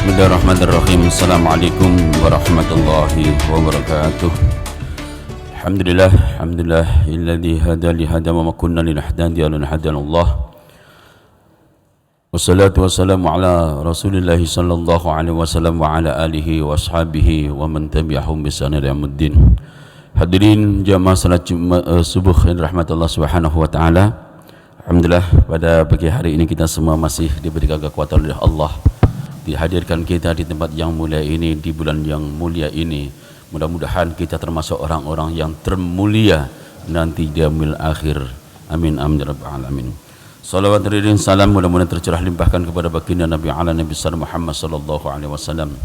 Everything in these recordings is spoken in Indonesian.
Bismillahirrahmanirrahim. Assalamualaikum warahmatullahi wabarakatuh. Alhamdulillah alladzi hada li hada wa ma kunna linahtadiya lawla an hadana Allah. Wassalatu wassalamu ala Rasulillah sallallahu alaihi wasallam wa ala alihi wa ashabihi wa man tabi'ahum bi ihsan ila yaumiddin. Hadirin jamaah salat subuh yang rahmatullah subhanahu wa taala. Alhamdulillah pada pagi hari ini kita semua masih diberikan kekuatan oleh Allah, dihadirkan kita di tempat yang mulia ini, di bulan yang mulia ini. Mudah-mudahan kita termasuk orang-orang yang termulia nanti di yaumil akhir. Amin amin ya rabbal alamin. Salawat dan salam mudah-mudahan tercurah limpahkan kepada baginda Nabi ala Nabi Muhammad sallallahu alaihi wasallam.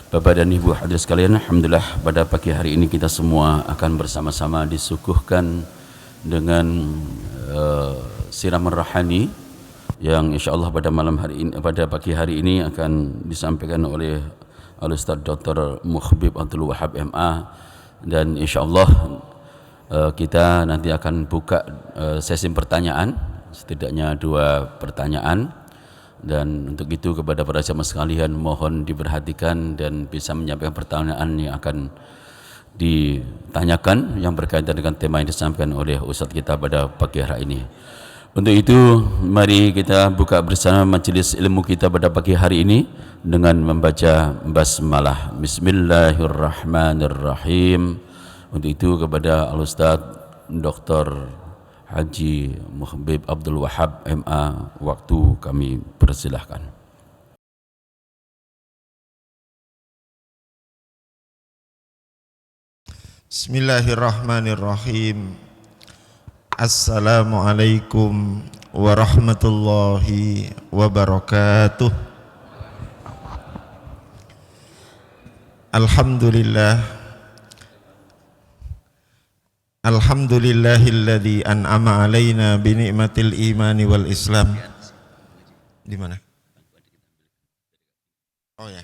Bapak dan Ibu hadirin sekalian, alhamdulillah pada pagi hari ini kita semua akan bersama-sama disuguhkan dengan siraman rohani yang insyaallah pada malam hari ini, pada pagi hari ini akan disampaikan oleh Al-Ustaz Dr. Mukhbib Abdul Wahab MA, dan insyaallah kita nanti akan buka sesi pertanyaan, setidaknya 2 pertanyaan, dan untuk itu kepada para jamaah sekalian mohon diperhatikan dan bisa menyampaikan pertanyaan yang akan ditanyakan yang berkaitan dengan tema yang disampaikan oleh Ustaz kita pada pagi hari ini. Untuk itu mari kita buka bersama majelis ilmu kita pada pagi hari ini dengan membaca basmalah. Bismillahirrahmanirrahim. Untuk itu kepada Al-Ustaz Dr. Haji Mukhbib Abdul Wahab MA, waktu kami persilahkan. Bismillahirrahmanirrahim. Assalamualaikum warahmatullahi wabarakatuh. Alhamdulillahilladzi an'ama alaina bi ni'matil imani wal islam. Di mana? Oh ya.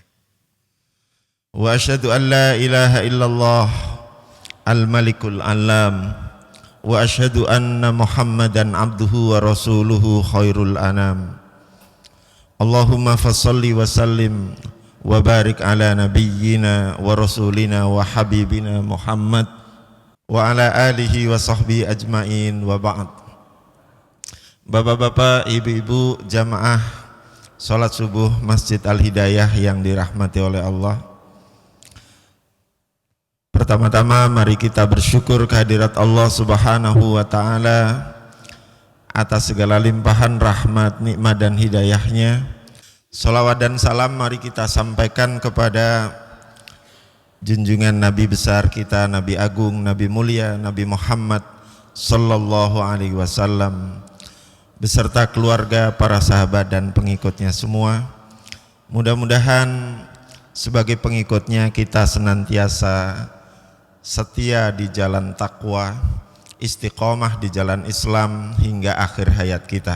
Wa asyhadu an la ilaha illallah al-malikul alam. Wa asyhadu anna Muhammadan abduhu wa rasuluhu khairul anam. Allahumma fassalli wa sallim wa barik ala nabiyyina wa rasulina wa habibina Muhammad wa ala alihi wa sahbihi ajmain wa ba'd. Bapak-bapak, ibu-ibu jamaah salat subuh Masjid Al-Hidayah yang dirahmati oleh Allah, pertama-tama mari kita bersyukur kehadirat Allah Subhanahu wa taala atas segala limpahan rahmat, nikmat dan hidayahnya. Salawat dan salam mari kita sampaikan kepada junjungan Nabi besar kita, Nabi agung, Nabi mulia, Nabi Muhammad sallallahu alaihi wasallam beserta keluarga, para sahabat dan pengikutnya semua. Mudah-mudahan sebagai pengikutnya kita senantiasa setia di jalan takwa, istiqomah di jalan Islam hingga akhir hayat kita.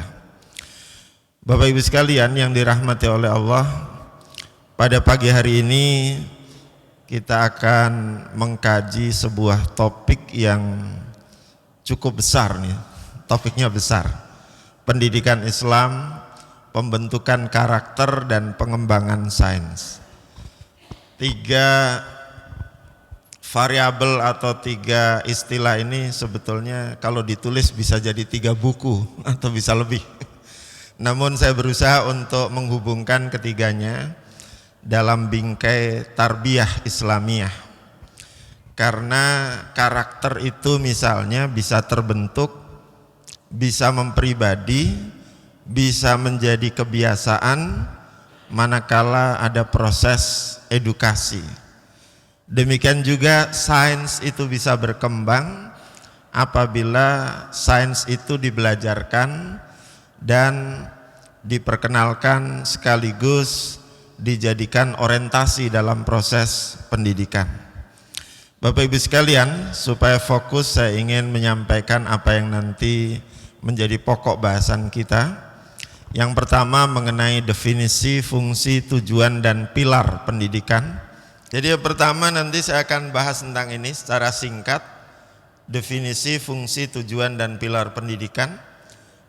Bapak Ibu sekalian yang dirahmati oleh Allah, pada pagi hari ini kita akan mengkaji sebuah topik yang cukup besar nih. Topiknya besar. Pendidikan Islam, pembentukan karakter dan pengembangan sains. 3 variabel atau 3 istilah ini sebetulnya kalau ditulis bisa jadi 3 buku atau bisa lebih. Namun saya berusaha untuk menghubungkan ketiganya dalam bingkai tarbiyah Islamiyah. Karena karakter itu misalnya bisa terbentuk, bisa mempribadi, bisa menjadi kebiasaan manakala ada proses edukasi. Demikian juga sains itu bisa berkembang apabila sains itu dibelajarkan dan diperkenalkan sekaligus dijadikan orientasi dalam proses pendidikan. Bapak Ibu sekalian, supaya fokus saya ingin menyampaikan apa yang nanti menjadi pokok bahasan kita. Yang pertama mengenai definisi, fungsi, tujuan dan pilar pendidikan. Jadi yang pertama nanti saya akan bahas tentang ini secara singkat, definisi, fungsi, tujuan dan pilar pendidikan.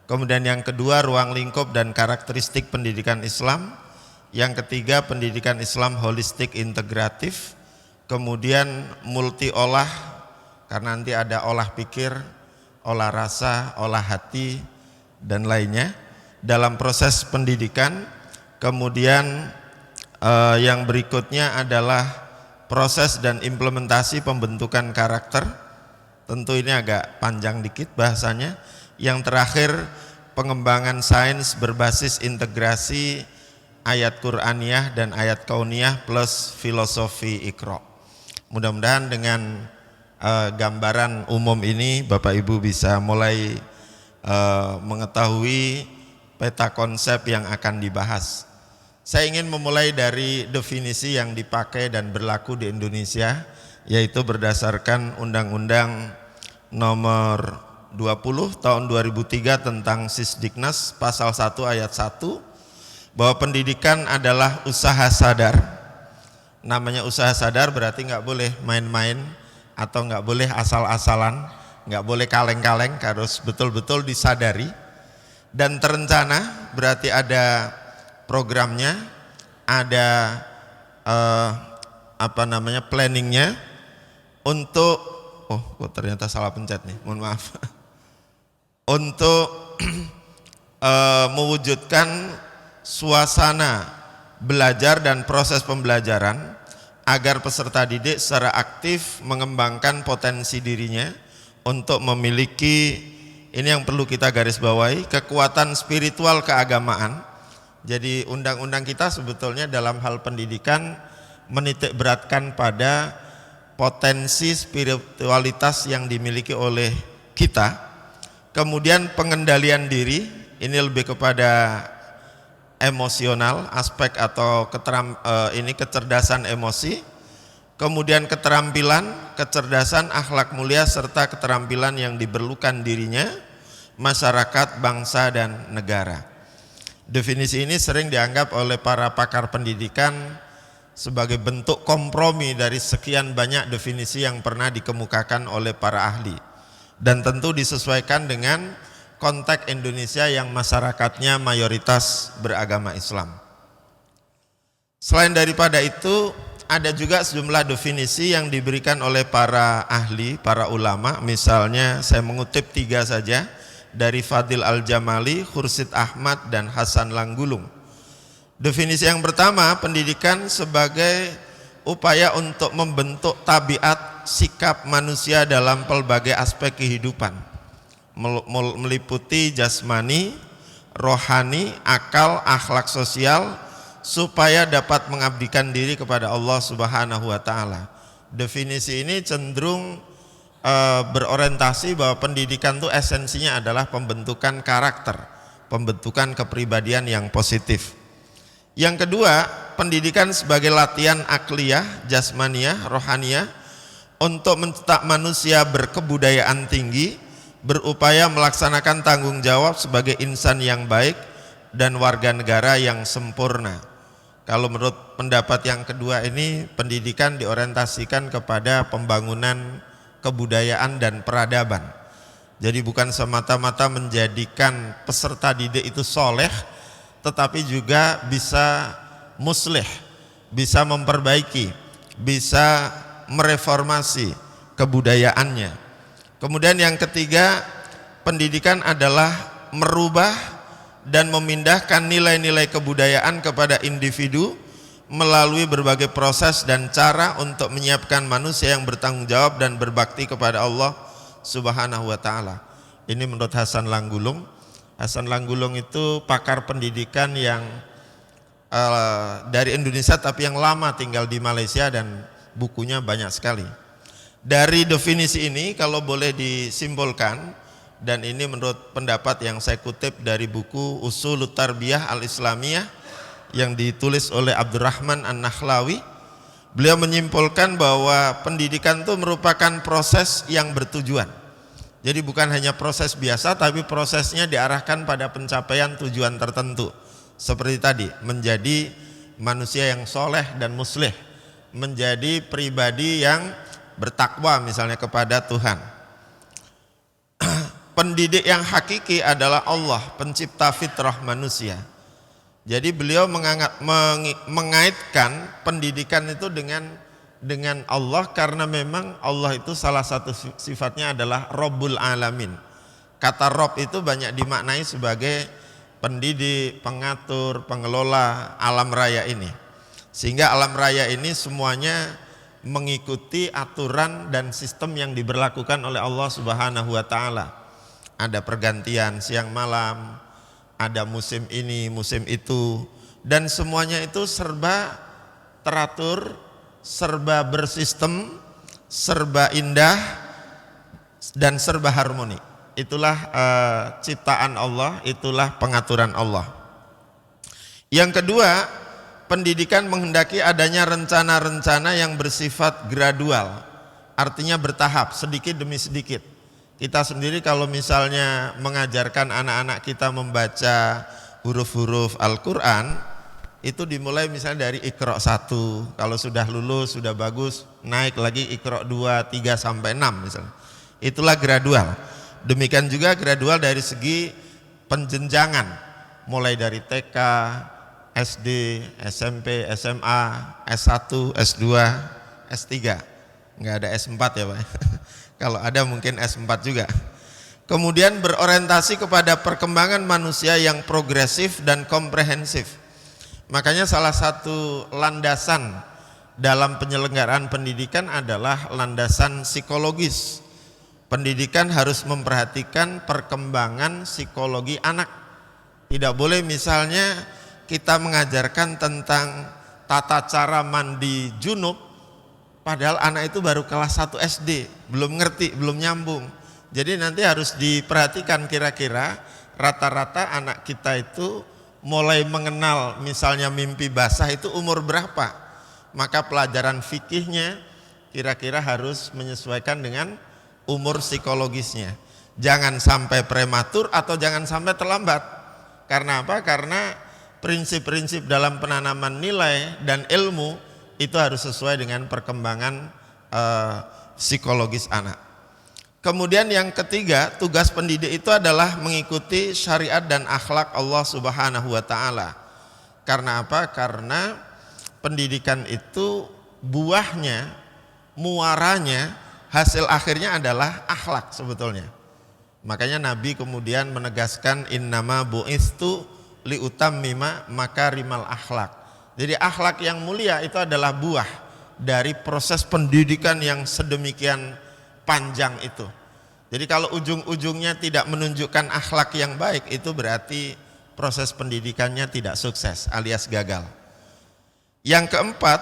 Kemudian yang kedua ruang lingkup dan karakteristik pendidikan Islam. Yang ketiga pendidikan Islam holistik integratif, kemudian multi olah karena nanti ada olah pikir, olah rasa, olah hati dan lainnya dalam proses pendidikan. Kemudian yang berikutnya adalah proses dan implementasi pembentukan karakter. Tentu ini agak panjang dikit bahasanya. Yang terakhir pengembangan sains berbasis integrasi ayat Qur'aniyah dan ayat kauniyah plus filosofi Iqra. Mudah-mudahan dengan gambaran umum ini Bapak Ibu bisa mulai mengetahui peta konsep yang akan dibahas. Saya ingin memulai dari definisi yang dipakai dan berlaku di Indonesia, yaitu berdasarkan Undang-Undang Nomor 20 tahun 2003 tentang Sisdiknas pasal 1 ayat 1, bahwa pendidikan adalah usaha sadar. Namanya usaha sadar berarti nggak boleh main-main atau nggak boleh asal-asalan, nggak boleh kaleng-kaleng, harus betul-betul disadari dan terencana. Berarti ada programnya, ada planningnya untuk kok ternyata salah pencet nih, mohon maaf. Untuk mewujudkan suasana belajar dan proses pembelajaran agar peserta didik secara aktif mengembangkan potensi dirinya untuk memiliki, ini yang perlu kita garis bawahi, kekuatan spiritual keagamaan. Jadi undang-undang kita sebetulnya dalam hal pendidikan menitik beratkan pada potensi spiritualitas yang dimiliki oleh kita. Kemudian pengendalian diri, ini lebih kepada emosional, aspek atau kecerdasan emosi. Kemudian keterampilan, kecerdasan, akhlak mulia serta keterampilan yang diperlukan dirinya, masyarakat, bangsa dan negara. Definisi ini sering dianggap oleh para pakar pendidikan sebagai bentuk kompromi dari sekian banyak definisi yang pernah dikemukakan oleh para ahli, dan tentu disesuaikan dengan konteks Indonesia yang masyarakatnya mayoritas beragama Islam. Selain daripada itu, ada juga sejumlah definisi yang diberikan oleh para ahli, para ulama. Misalnya saya mengutip 3 saja dari Fadil Al-Jamali, Khursid Ahmad dan Hasan Langgulung. Definisi yang pertama, pendidikan sebagai upaya untuk membentuk tabiat sikap manusia dalam pelbagai aspek kehidupan, meliputi jasmani, rohani, akal, akhlak sosial, supaya dapat mengabdikan diri kepada Allah Subhanahu wa Ta'ala. Definisi ini cenderung berorientasi bahwa pendidikan itu esensinya adalah pembentukan karakter, pembentukan kepribadian yang positif. Yang kedua, pendidikan sebagai latihan akliyah, jasmaniyah, rohaniyah untuk mencetak manusia berkebudayaan tinggi, berupaya melaksanakan tanggung jawab sebagai insan yang baik dan warga negara yang sempurna. Kalau menurut pendapat yang kedua ini, pendidikan diorientasikan kepada pembangunan kebudayaan dan peradaban. Jadi bukan semata-mata menjadikan peserta didik itu soleh, tetapi juga bisa muslih, bisa memperbaiki, bisa mereformasi kebudayaannya. Kemudian yang ketiga, pendidikan adalah merubah dan memindahkan nilai-nilai kebudayaan kepada individu melalui berbagai proses dan cara untuk menyiapkan manusia yang bertanggung jawab dan berbakti kepada Allah Subhanahu wa Ta'ala. Ini menurut Hasan Langgulung. Hasan Langgulung itu pakar pendidikan yang dari Indonesia tapi yang lama tinggal di Malaysia dan bukunya banyak sekali. Dari definisi ini kalau boleh disimbolkan, dan ini menurut pendapat yang saya kutip dari buku Usulut Tarbiyah Al-Islamiyah yang ditulis oleh Abdurrahman An-Nakhlawi, beliau menyimpulkan bahwa pendidikan itu merupakan proses yang bertujuan. Jadi bukan hanya proses biasa, tapi prosesnya diarahkan pada pencapaian tujuan tertentu. Seperti tadi, menjadi manusia yang soleh dan muslih, menjadi pribadi yang bertakwa misalnya kepada Tuhan. Pendidik yang hakiki adalah Allah, pencipta fitrah manusia. Jadi beliau mengaitkan pendidikan itu dengan Allah, karena memang Allah itu salah satu sifatnya adalah Rabbul Alamin. Kata Rabb itu banyak dimaknai sebagai pendidik, pengatur, pengelola alam raya ini. Sehingga alam raya ini semuanya mengikuti aturan dan sistem yang diberlakukan oleh Allah Subhanahu wa taala. Ada pergantian siang malam, ada musim ini, musim itu, dan semuanya itu serba teratur, serba bersistem, serba indah, dan serba harmoni. Itulah ciptaan Allah, itulah pengaturan Allah. Yang kedua, pendidikan menghendaki adanya rencana-rencana yang bersifat gradual, artinya bertahap, sedikit demi sedikit. Kita sendiri kalau misalnya mengajarkan anak-anak kita membaca huruf-huruf Al-Quran, itu dimulai misalnya dari Iqra 1, kalau sudah lulus, sudah bagus, naik lagi Iqra 2, 3 sampai 6 misalnya. Itulah gradual. Demikian juga gradual dari segi penjenjangan, mulai dari TK, SD, SMP, SMA, S1, S2, S3. Enggak ada S4 ya Pak. Kalau ada mungkin S4 juga. Kemudian berorientasi kepada perkembangan manusia yang progresif dan komprehensif. Makanya salah satu landasan dalam penyelenggaraan pendidikan adalah landasan psikologis. Pendidikan harus memperhatikan perkembangan psikologi anak. Tidak boleh misalnya kita mengajarkan tentang tata cara mandi junub, padahal anak itu baru kelas 1 SD, belum ngerti, belum nyambung. Jadi nanti harus diperhatikan kira-kira rata-rata anak kita itu mulai mengenal misalnya mimpi basah itu umur berapa. Maka pelajaran fikihnya kira-kira harus menyesuaikan dengan umur psikologisnya. Jangan sampai prematur atau jangan sampai terlambat. Karena apa? Karena prinsip-prinsip dalam penanaman nilai dan ilmu itu harus sesuai dengan perkembangan psikologis anak. Kemudian yang ketiga, tugas pendidik itu adalah mengikuti syariat dan akhlak Allah Subhanahu wa taala. Karena apa? Karena pendidikan itu buahnya, muaranya, hasil akhirnya adalah akhlak sebetulnya. Makanya Nabi kemudian menegaskan innama bu'istu liutammima makarimal akhlak. Jadi akhlak yang mulia itu adalah buah dari proses pendidikan yang sedemikian panjang itu. Jadi kalau ujung-ujungnya tidak menunjukkan akhlak yang baik, itu berarti proses pendidikannya tidak sukses alias gagal. Yang keempat,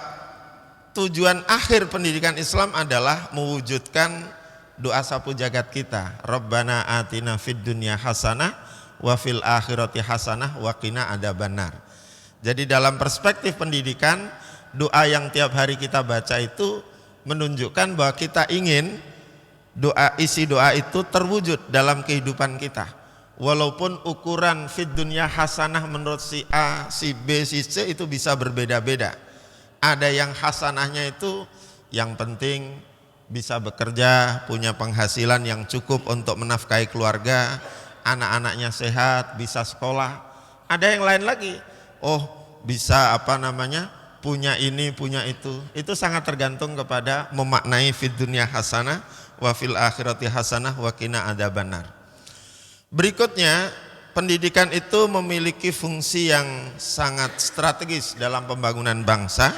tujuan akhir pendidikan Islam adalah mewujudkan doa sapu jagat kita. Rabbana atina fid dunya hasanah wa fil akhirati hasanah wa qina adzabannar. Jadi dalam perspektif pendidikan, doa yang tiap hari kita baca itu menunjukkan bahwa kita ingin isi doa itu terwujud dalam kehidupan kita. Walaupun ukuran fid dunya hasanah menurut si A, si B, si C itu bisa berbeda-beda. Ada yang hasanahnya itu yang penting bisa bekerja, punya penghasilan yang cukup untuk menafkahi keluarga, anak-anaknya sehat, bisa sekolah. Ada yang lain lagi, bisa punya ini, punya itu. Itu sangat tergantung kepada memaknai fid dunya hasanah wa fil akhirati hasanah wa qina adzabannar. Berikutnya, pendidikan itu memiliki fungsi yang sangat strategis dalam pembangunan bangsa.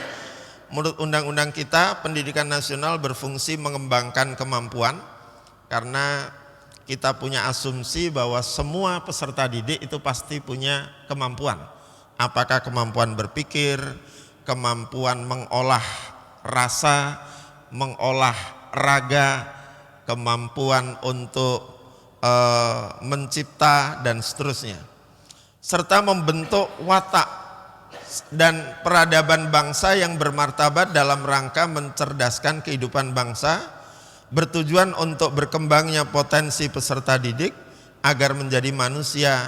Menurut undang-undang kita, pendidikan nasional berfungsi mengembangkan kemampuan, karena kita punya asumsi bahwa semua peserta didik itu pasti punya kemampuan. Apakah kemampuan berpikir, kemampuan mengolah rasa, mengolah raga, kemampuan untuk mencipta dan seterusnya, serta membentuk watak dan peradaban bangsa yang bermartabat dalam rangka mencerdaskan kehidupan bangsa, bertujuan untuk berkembangnya potensi peserta didik agar menjadi manusia.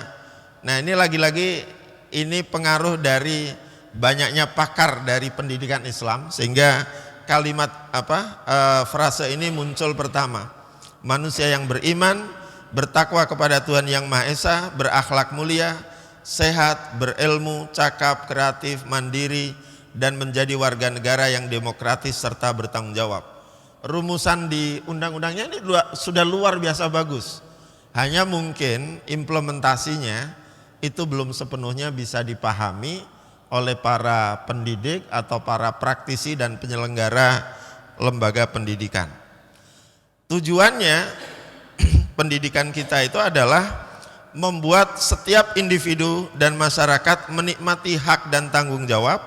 Nah, ini lagi-lagi ini pengaruh dari banyaknya pakar dari pendidikan Islam, sehingga kalimat frase ini muncul pertama. Manusia yang beriman, bertakwa kepada Tuhan Yang Maha Esa, berakhlak mulia, sehat, berilmu, cakap, kreatif, mandiri, dan menjadi warga negara yang demokratis serta bertanggung jawab. Rumusan di undang-undangnya ini sudah luar biasa bagus. Hanya mungkin implementasinya itu belum sepenuhnya bisa dipahami oleh para pendidik atau para praktisi dan penyelenggara lembaga pendidikan. Tujuannya pendidikan kita itu adalah membuat setiap individu dan masyarakat menikmati hak dan tanggung jawab,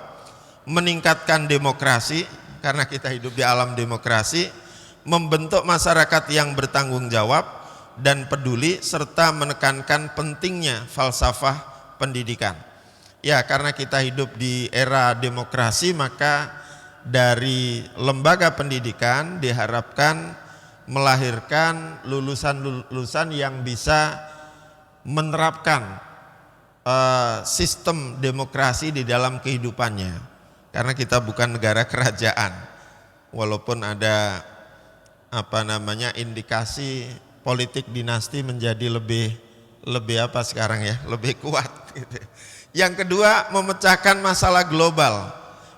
meningkatkan demokrasi karena kita hidup di alam demokrasi, membentuk masyarakat yang bertanggung jawab dan peduli, serta menekankan pentingnya falsafah pendidikan. Ya, karena kita hidup di era demokrasi, maka dari lembaga pendidikan diharapkan melahirkan lulusan-lulusan yang bisa menerapkan sistem demokrasi di dalam kehidupannya. Karena kita bukan negara kerajaan, walaupun ada indikasi politik dinasti menjadi lebih apa sekarang ya, lebih kuat gitu. Yang kedua, memecahkan masalah global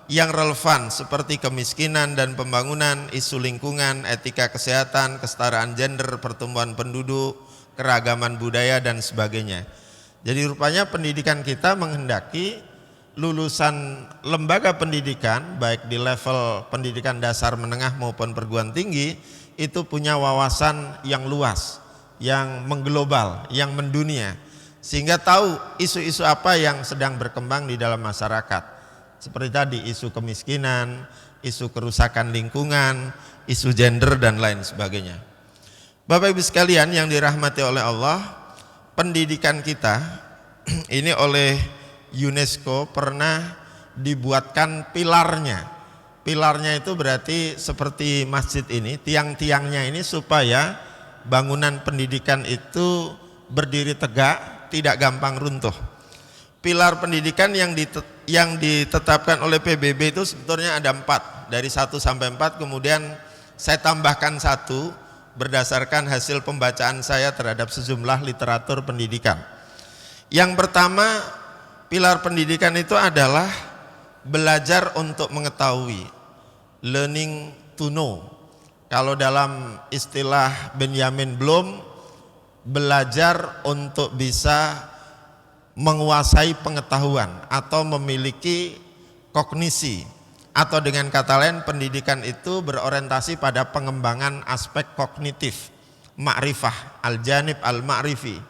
yang relevan seperti kemiskinan dan pembangunan, isu lingkungan, etika kesehatan, kesetaraan gender, pertumbuhan penduduk, keragaman budaya dan sebagainya. Jadi rupanya pendidikan kita menghendaki lulusan lembaga pendidikan baik di level pendidikan dasar, menengah maupun perguruan tinggi itu punya wawasan yang luas, yang mengglobal, yang mendunia, sehingga tahu isu-isu apa yang sedang berkembang di dalam masyarakat. Seperti tadi isu kemiskinan, isu kerusakan lingkungan, isu gender dan lain sebagainya. Bapak Ibu sekalian yang dirahmati oleh Allah, pendidikan kita ini oleh UNESCO pernah dibuatkan pilarnya. Pilarnya itu berarti seperti masjid ini, tiang-tiangnya ini supaya bangunan pendidikan itu berdiri tegak, tidak gampang runtuh. Pilar pendidikan yang ditetapkan oleh PBB itu sebetulnya ada 4, dari 1 sampai 4, kemudian saya tambahkan 1 berdasarkan hasil pembacaan saya terhadap sejumlah literatur pendidikan. Yang pertama, pilar pendidikan itu adalah belajar untuk mengetahui, learning to know. Kalau dalam istilah Benjamin Bloom, belajar untuk bisa menguasai pengetahuan atau memiliki kognisi, atau dengan kata lain pendidikan itu berorientasi pada pengembangan aspek kognitif, ma'rifah, al-janib al-ma'rifi.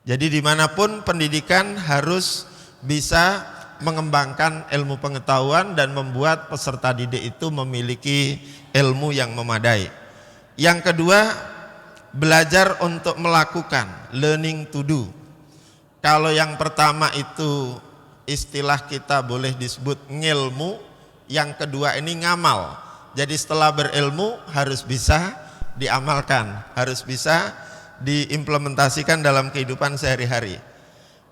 Jadi dimanapun pendidikan harus bisa mengembangkan ilmu pengetahuan dan membuat peserta didik itu memiliki ilmu yang memadai. Yang kedua, belajar untuk melakukan, learning to do. Kalau yang pertama itu istilah kita boleh disebut ngilmu, yang kedua ini ngamal. Jadi setelah berilmu harus bisa diamalkan, harus bisa diimplementasikan dalam kehidupan sehari-hari.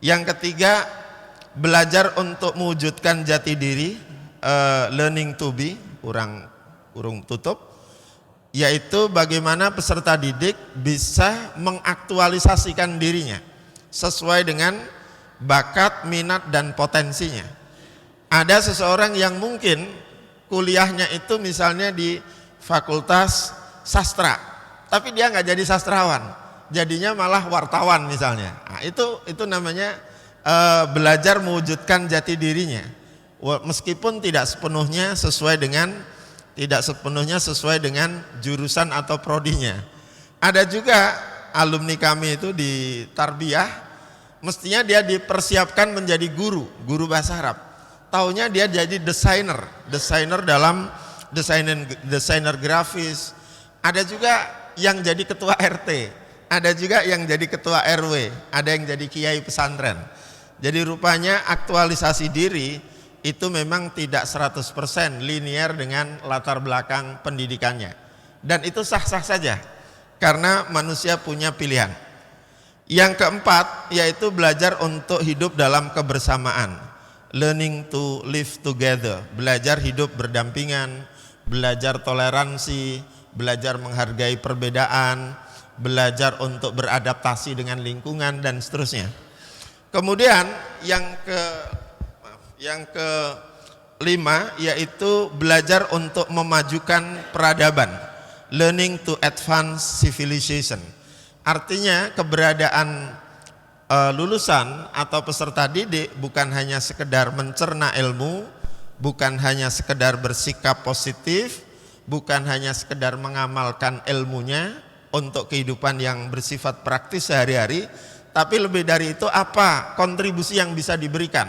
Yang ketiga, belajar untuk mewujudkan jati diri, learning to be, kurung tutup, yaitu bagaimana peserta didik bisa mengaktualisasikan dirinya sesuai dengan bakat, minat, dan potensinya. Ada seseorang yang mungkin kuliahnya itu misalnya di fakultas sastra, tapi dia nggak jadi sastrawan, jadinya malah wartawan misalnya. Nah, itu namanya belajar mewujudkan jati dirinya, meskipun tidak sepenuhnya sesuai dengan jurusan atau prodinya. Ada juga alumni kami itu di Tarbiyah, mestinya dia dipersiapkan menjadi guru bahasa Arab. Taunya dia jadi desainer dalam desainer grafis. Ada juga yang jadi ketua RT, ada juga yang jadi ketua RW, ada yang jadi kiai pesantren. Jadi rupanya aktualisasi diri itu memang tidak 100% linear dengan latar belakang pendidikannya. Dan itu sah-sah saja, karena manusia punya pilihan. Yang keempat, yaitu belajar untuk hidup dalam kebersamaan, learning to live together, belajar hidup berdampingan, belajar toleransi, belajar menghargai perbedaan, belajar untuk beradaptasi dengan lingkungan dan seterusnya. Kemudian yang kelima yaitu belajar untuk memajukan peradaban, learning to advance civilization. Artinya keberadaan lulusan atau peserta didik bukan hanya sekedar mencerna ilmu, bukan hanya sekedar bersikap positif, bukan hanya sekedar mengamalkan ilmunya untuk kehidupan yang bersifat praktis sehari-hari, tapi lebih dari itu apa kontribusi yang bisa diberikan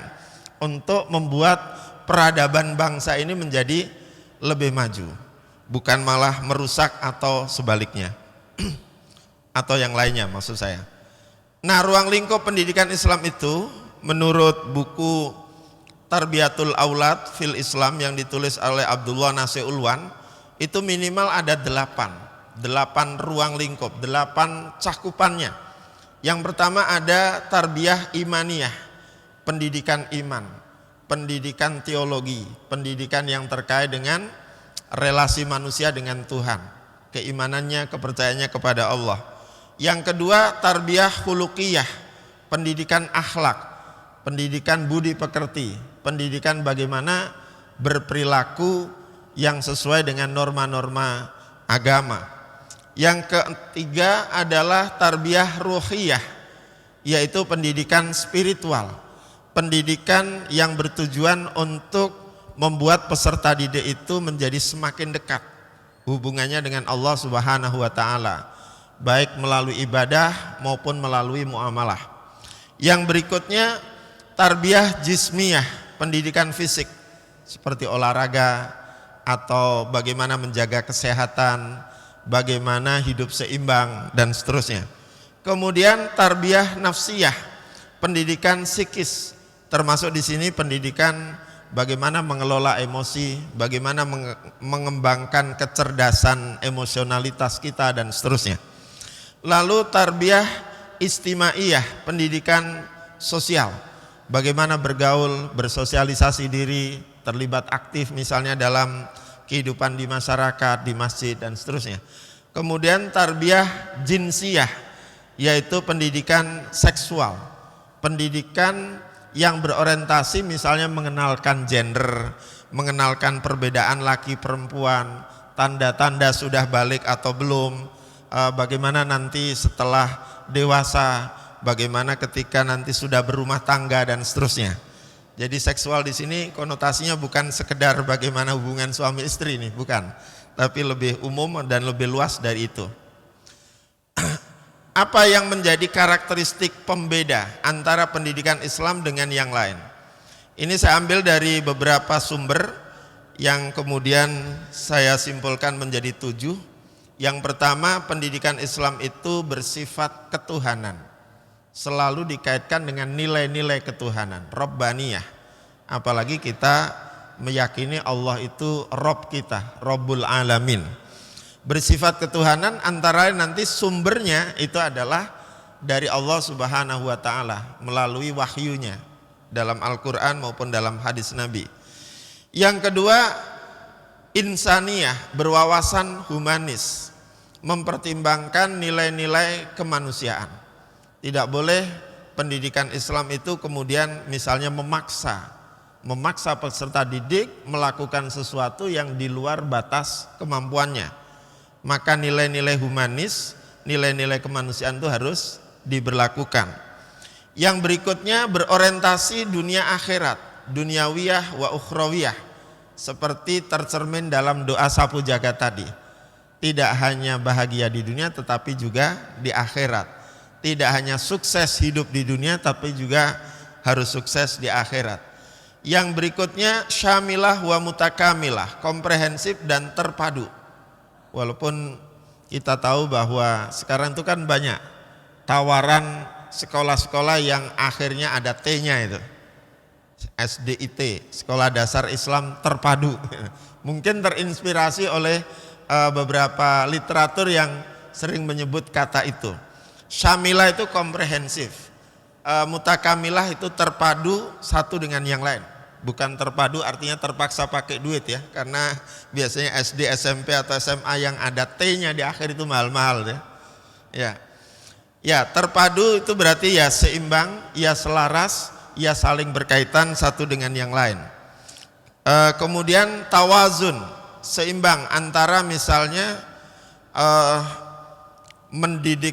untuk membuat peradaban bangsa ini menjadi lebih maju, bukan malah merusak atau sebaliknya atau yang lainnya maksud saya. Nah, ruang lingkup pendidikan Islam itu menurut buku Tarbiyatul Aulad fil Islam yang ditulis oleh Abdullah Nasir Ulwan itu minimal ada 8 ruang lingkup, 8 cakupannya. Yang pertama ada tarbiyah imaniyah, pendidikan iman, pendidikan teologi, pendidikan yang terkait dengan relasi manusia dengan Tuhan, keimanannya, kepercayaannya kepada Allah. Yang kedua tarbiyah khuluqiyah, pendidikan akhlak, pendidikan budi pekerti, pendidikan bagaimana berperilaku yang sesuai dengan norma-norma agama. Yang ketiga adalah tarbiyah ruhiyah, yaitu pendidikan spiritual, pendidikan yang bertujuan untuk membuat peserta didik itu menjadi semakin dekat hubungannya dengan Allah Subhanahu wa taala, baik melalui ibadah maupun melalui muamalah. Yang berikutnya tarbiyah jismiyah, pendidikan fisik seperti olahraga atau bagaimana menjaga kesehatan, bagaimana hidup seimbang dan seterusnya. Kemudian tarbiyah nafsiyah, pendidikan psikis, termasuk di sini pendidikan bagaimana mengelola emosi, bagaimana mengembangkan kecerdasan emosionalitas kita dan seterusnya. Lalu tarbiyah istimaiyah, pendidikan sosial, bagaimana bergaul, bersosialisasi diri, terlibat aktif misalnya dalam kehidupan di masyarakat, di masjid dan seterusnya. Kemudian tarbiyah jinsiyah, yaitu pendidikan seksual, pendidikan yang berorientasi misalnya mengenalkan gender, mengenalkan perbedaan laki perempuan, tanda-tanda sudah balik atau belum, bagaimana nanti setelah dewasa, bagaimana ketika nanti sudah berumah tangga dan seterusnya. Jadi seksual di sini konotasinya bukan sekedar bagaimana hubungan suami istri nih, bukan, tapi lebih umum dan lebih luas dari itu. Apa yang menjadi karakteristik pembeda antara pendidikan Islam dengan yang lain? Ini saya ambil dari beberapa sumber yang kemudian saya simpulkan menjadi 7. Yang pertama, pendidikan Islam itu bersifat ketuhanan, selalu dikaitkan dengan nilai-nilai ketuhanan, Rabbaniyah. Apalagi kita meyakini Allah itu Rabb kita, Rabbul Alamin. Bersifat ketuhanan antara lain nanti sumbernya itu adalah dari Allah Subhanahu wa taala melalui wahyunya dalam Al-Qur'an maupun dalam hadis Nabi. Yang kedua, insaniyah, berwawasan humanis, mempertimbangkan nilai-nilai kemanusiaan. Tidak boleh pendidikan Islam itu kemudian misalnya memaksa peserta didik melakukan sesuatu yang di luar batas kemampuannya. Maka nilai-nilai humanis, nilai-nilai kemanusiaan itu harus diberlakukan. Yang berikutnya berorientasi dunia akhirat, duniawiyah wa ukhrawiyah, seperti tercermin dalam doa sapu jagat tadi. Tidak hanya bahagia di dunia tetapi juga di akhirat. Tidak hanya sukses hidup di dunia tapi juga harus sukses di akhirat. Yang berikutnya syamilah wa mutakamilah, komprehensif dan terpadu. Walaupun kita tahu bahwa sekarang itu kan banyak tawaran sekolah-sekolah yang akhirnya ada T-nya itu, SDIT, Sekolah Dasar Islam Terpadu. Mungkin terinspirasi oleh beberapa literatur yang sering menyebut kata itu. Syamilah itu komprehensif, mutakamilah itu terpadu satu dengan yang lain. Bukan terpadu artinya terpaksa pakai duit ya, karena biasanya SD, SMP atau SMA yang ada T-nya di akhir itu mahal-mahal ya. Ya. Ya, terpadu itu berarti ya seimbang, ya selaras, ya saling berkaitan satu dengan yang lain. Kemudian tawazun, seimbang antara misalnya mendidik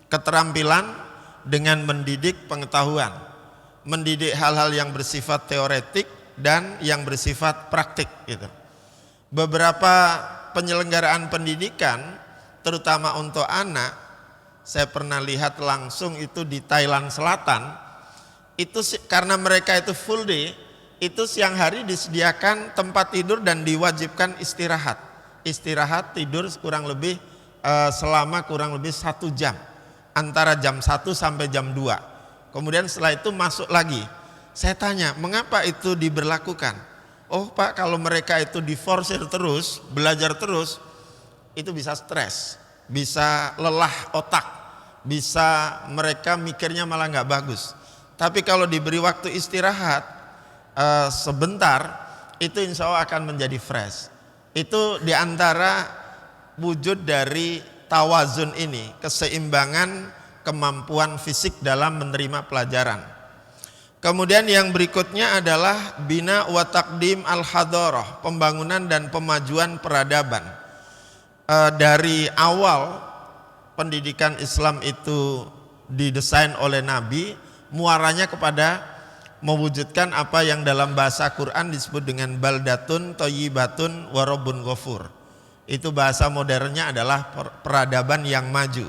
keterampilan dengan mendidik pengetahuan, mendidik hal-hal yang bersifat teoretik dan yang bersifat praktik gitu. Beberapa penyelenggaraan pendidikan terutama untuk anak, saya pernah lihat langsung itu di Thailand Selatan, itu karena mereka itu full day, itu siang hari disediakan tempat tidur dan diwajibkan istirahat tidur kurang lebih selama kurang lebih 1 jam, antara jam 1 sampai jam 2. Kemudian setelah itu masuk lagi. Saya tanya, mengapa itu diberlakukan? Oh Pak, kalau mereka itu diforsir terus, belajar terus, itu bisa stres, bisa lelah otak, bisa mereka mikirnya malah nggak bagus. Tapi kalau diberi waktu istirahat sebentar, itu insya Allah akan menjadi fresh. Itu diantara wujud dari tawazun ini, keseimbangan kemampuan fisik dalam menerima pelajaran. Kemudian yang berikutnya adalah bina wa taqdim al-hadarah, pembangunan dan pemajuan peradaban. Dari awal pendidikan Islam itu didesain oleh Nabi, muaranya kepada mewujudkan apa yang dalam bahasa Quran disebut dengan baldatun thayyibatun wa rabbun ghafur. Itu bahasa modernnya adalah peradaban yang maju,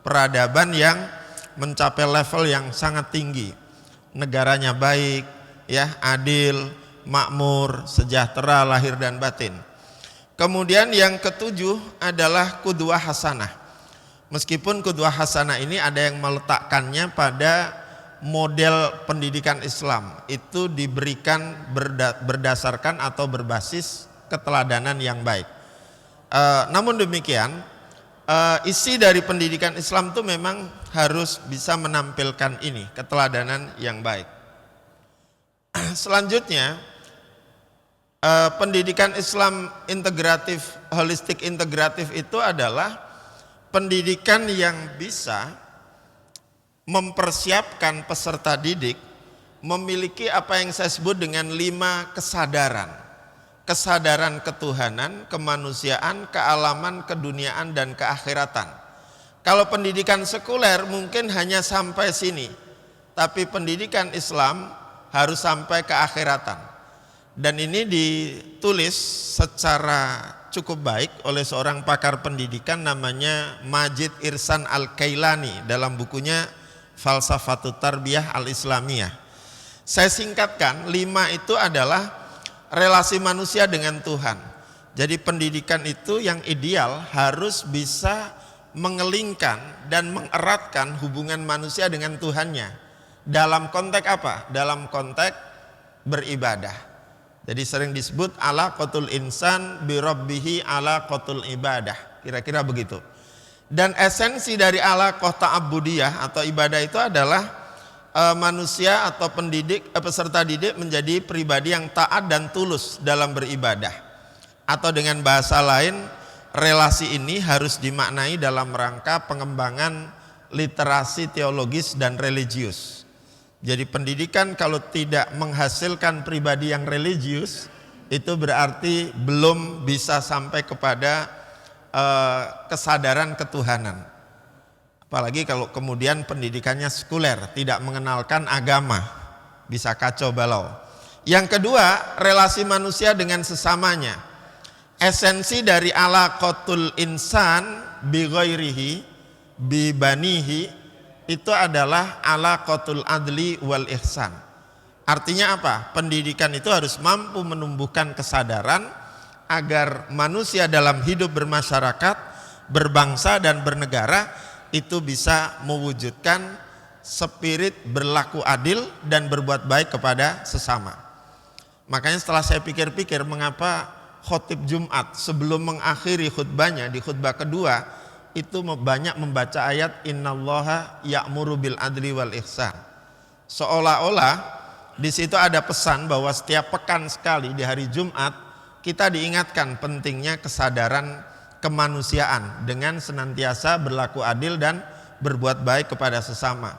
peradaban yang mencapai level yang sangat tinggi. Negaranya baik, ya, adil, makmur, sejahtera lahir dan batin. Kemudian yang ketujuh adalah qudwah hasanah. Meskipun qudwah hasanah ini ada yang meletakkannya pada model pendidikan Islam, itu diberikan berdasarkan atau berbasis keteladanan yang baik. Namun demikian, isi dari pendidikan Islam itu memang harus bisa menampilkan ini, keteladanan yang baik. Selanjutnya, pendidikan Islam integratif, holistik integratif itu adalah pendidikan yang bisa mempersiapkan peserta didik memiliki apa yang saya sebut dengan 5 kesadaran. Kesadaran ketuhanan, kemanusiaan, kealaman, keduniaan, dan keakhiratan. Kalau pendidikan sekuler mungkin hanya sampai sini, tapi pendidikan Islam harus sampai ke akhiratan. Dan ini ditulis secara cukup baik oleh seorang pakar pendidikan namanya Majid Irsan Al-Kailani dalam bukunya Falsafatut Tarbiyah Al-Islamiyah. Saya singkatkan, 5 itu adalah relasi manusia dengan Tuhan. Jadi pendidikan itu yang ideal harus bisa mengelingkan dan mengeratkan hubungan manusia dengan Tuhannya. Dalam konteks apa? Dalam konteks beribadah. Jadi sering disebut alaqatul insan bi rabbihi alaqatul ibadah. Kira-kira begitu. Dan esensi dari alaqah ta'abbudiyah atau ibadah itu adalah manusia atau peserta didik menjadi pribadi yang taat dan tulus dalam beribadah. Atau dengan bahasa lain, relasi ini harus dimaknai dalam rangka pengembangan literasi teologis dan religius. Jadi pendidikan kalau tidak menghasilkan pribadi yang religius, itu berarti belum bisa sampai kepada kesadaran ketuhanan. Apalagi kalau kemudian pendidikannya sekuler, tidak mengenalkan agama, bisa kacau balau. Yang kedua, relasi manusia dengan sesamanya. Esensi dari alaqatul insan bi ghairihi bi banihi itu adalah alaqatul adli wal ihsan. Artinya apa? Pendidikan itu harus mampu menumbuhkan kesadaran agar manusia dalam hidup bermasyarakat, berbangsa dan bernegara itu bisa mewujudkan spirit berlaku adil dan berbuat baik kepada sesama. Makanya setelah saya pikir-pikir mengapa khotib Jumat sebelum mengakhiri khutbahnya di khutbah kedua itu banyak membaca ayat innallaha ya'muru bil adli wal ihsan. Seolah-olah di situ ada pesan bahwa setiap pekan sekali di hari Jumat kita diingatkan pentingnya kesadaran kemanusiaan dengan senantiasa berlaku adil dan berbuat baik kepada sesama.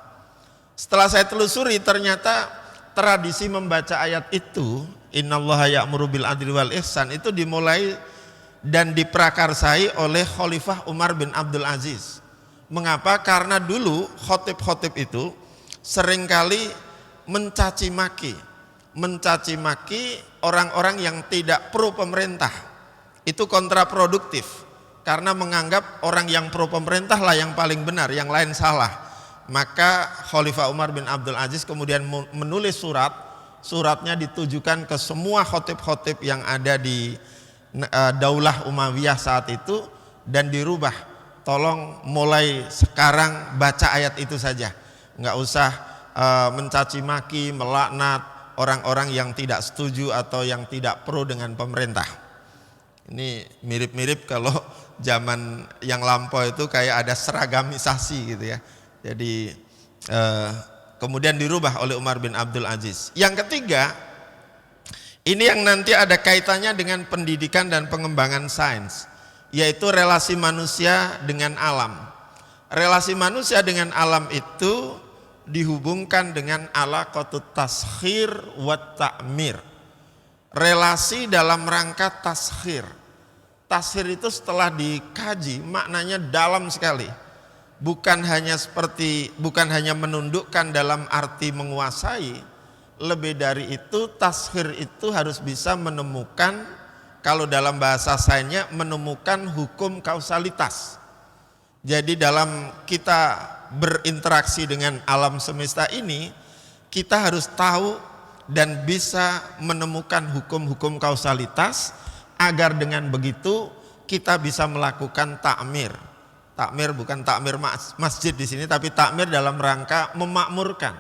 Setelah saya telusuri, ternyata tradisi membaca ayat itu, innallaha ya'muru bil adli wal ihsan, itu dimulai dan diprakarsai oleh Khalifah Umar bin Abdul Aziz. Mengapa? Karena dulu khotib-khotib itu seringkali mencaci maki orang-orang yang tidak pro pemerintah. Itu kontraproduktif, karena menganggap orang yang pro pemerintah lah yang paling benar, yang lain salah. Maka Khalifah Umar bin Abdul Aziz kemudian menulis suratnya ditujukan ke semua khotib-khotib yang ada di Daulah Umayyah saat itu, dan dirubah, tolong mulai sekarang baca ayat itu saja, nggak usah mencaci maki, melaknat orang-orang yang tidak setuju atau yang tidak pro dengan pemerintah. Ini mirip-mirip kalau zaman yang lampau itu kayak ada seragamisasi gitu ya. Jadi kemudian dirubah oleh Umar bin Abdul Aziz. Yang ketiga, ini yang nanti ada kaitannya dengan pendidikan dan pengembangan sains, yaitu relasi manusia dengan alam. Relasi manusia dengan alam itu dihubungkan dengan alaqatut taskhir wa ta'mir. Relasi dalam rangka taskhir. Taskhir itu setelah dikaji maknanya dalam sekali. Bukan hanya menundukkan dalam arti menguasai, lebih dari itu taskhir itu harus bisa menemukan, kalau dalam bahasa sainsnya menemukan hukum kausalitas. Jadi dalam kita berinteraksi dengan alam semesta ini, kita harus tahu dan bisa menemukan hukum-hukum kausalitas, agar dengan begitu kita bisa melakukan takmir. Takmir bukan takmir masjid di sini, tapi takmir dalam rangka memakmurkan,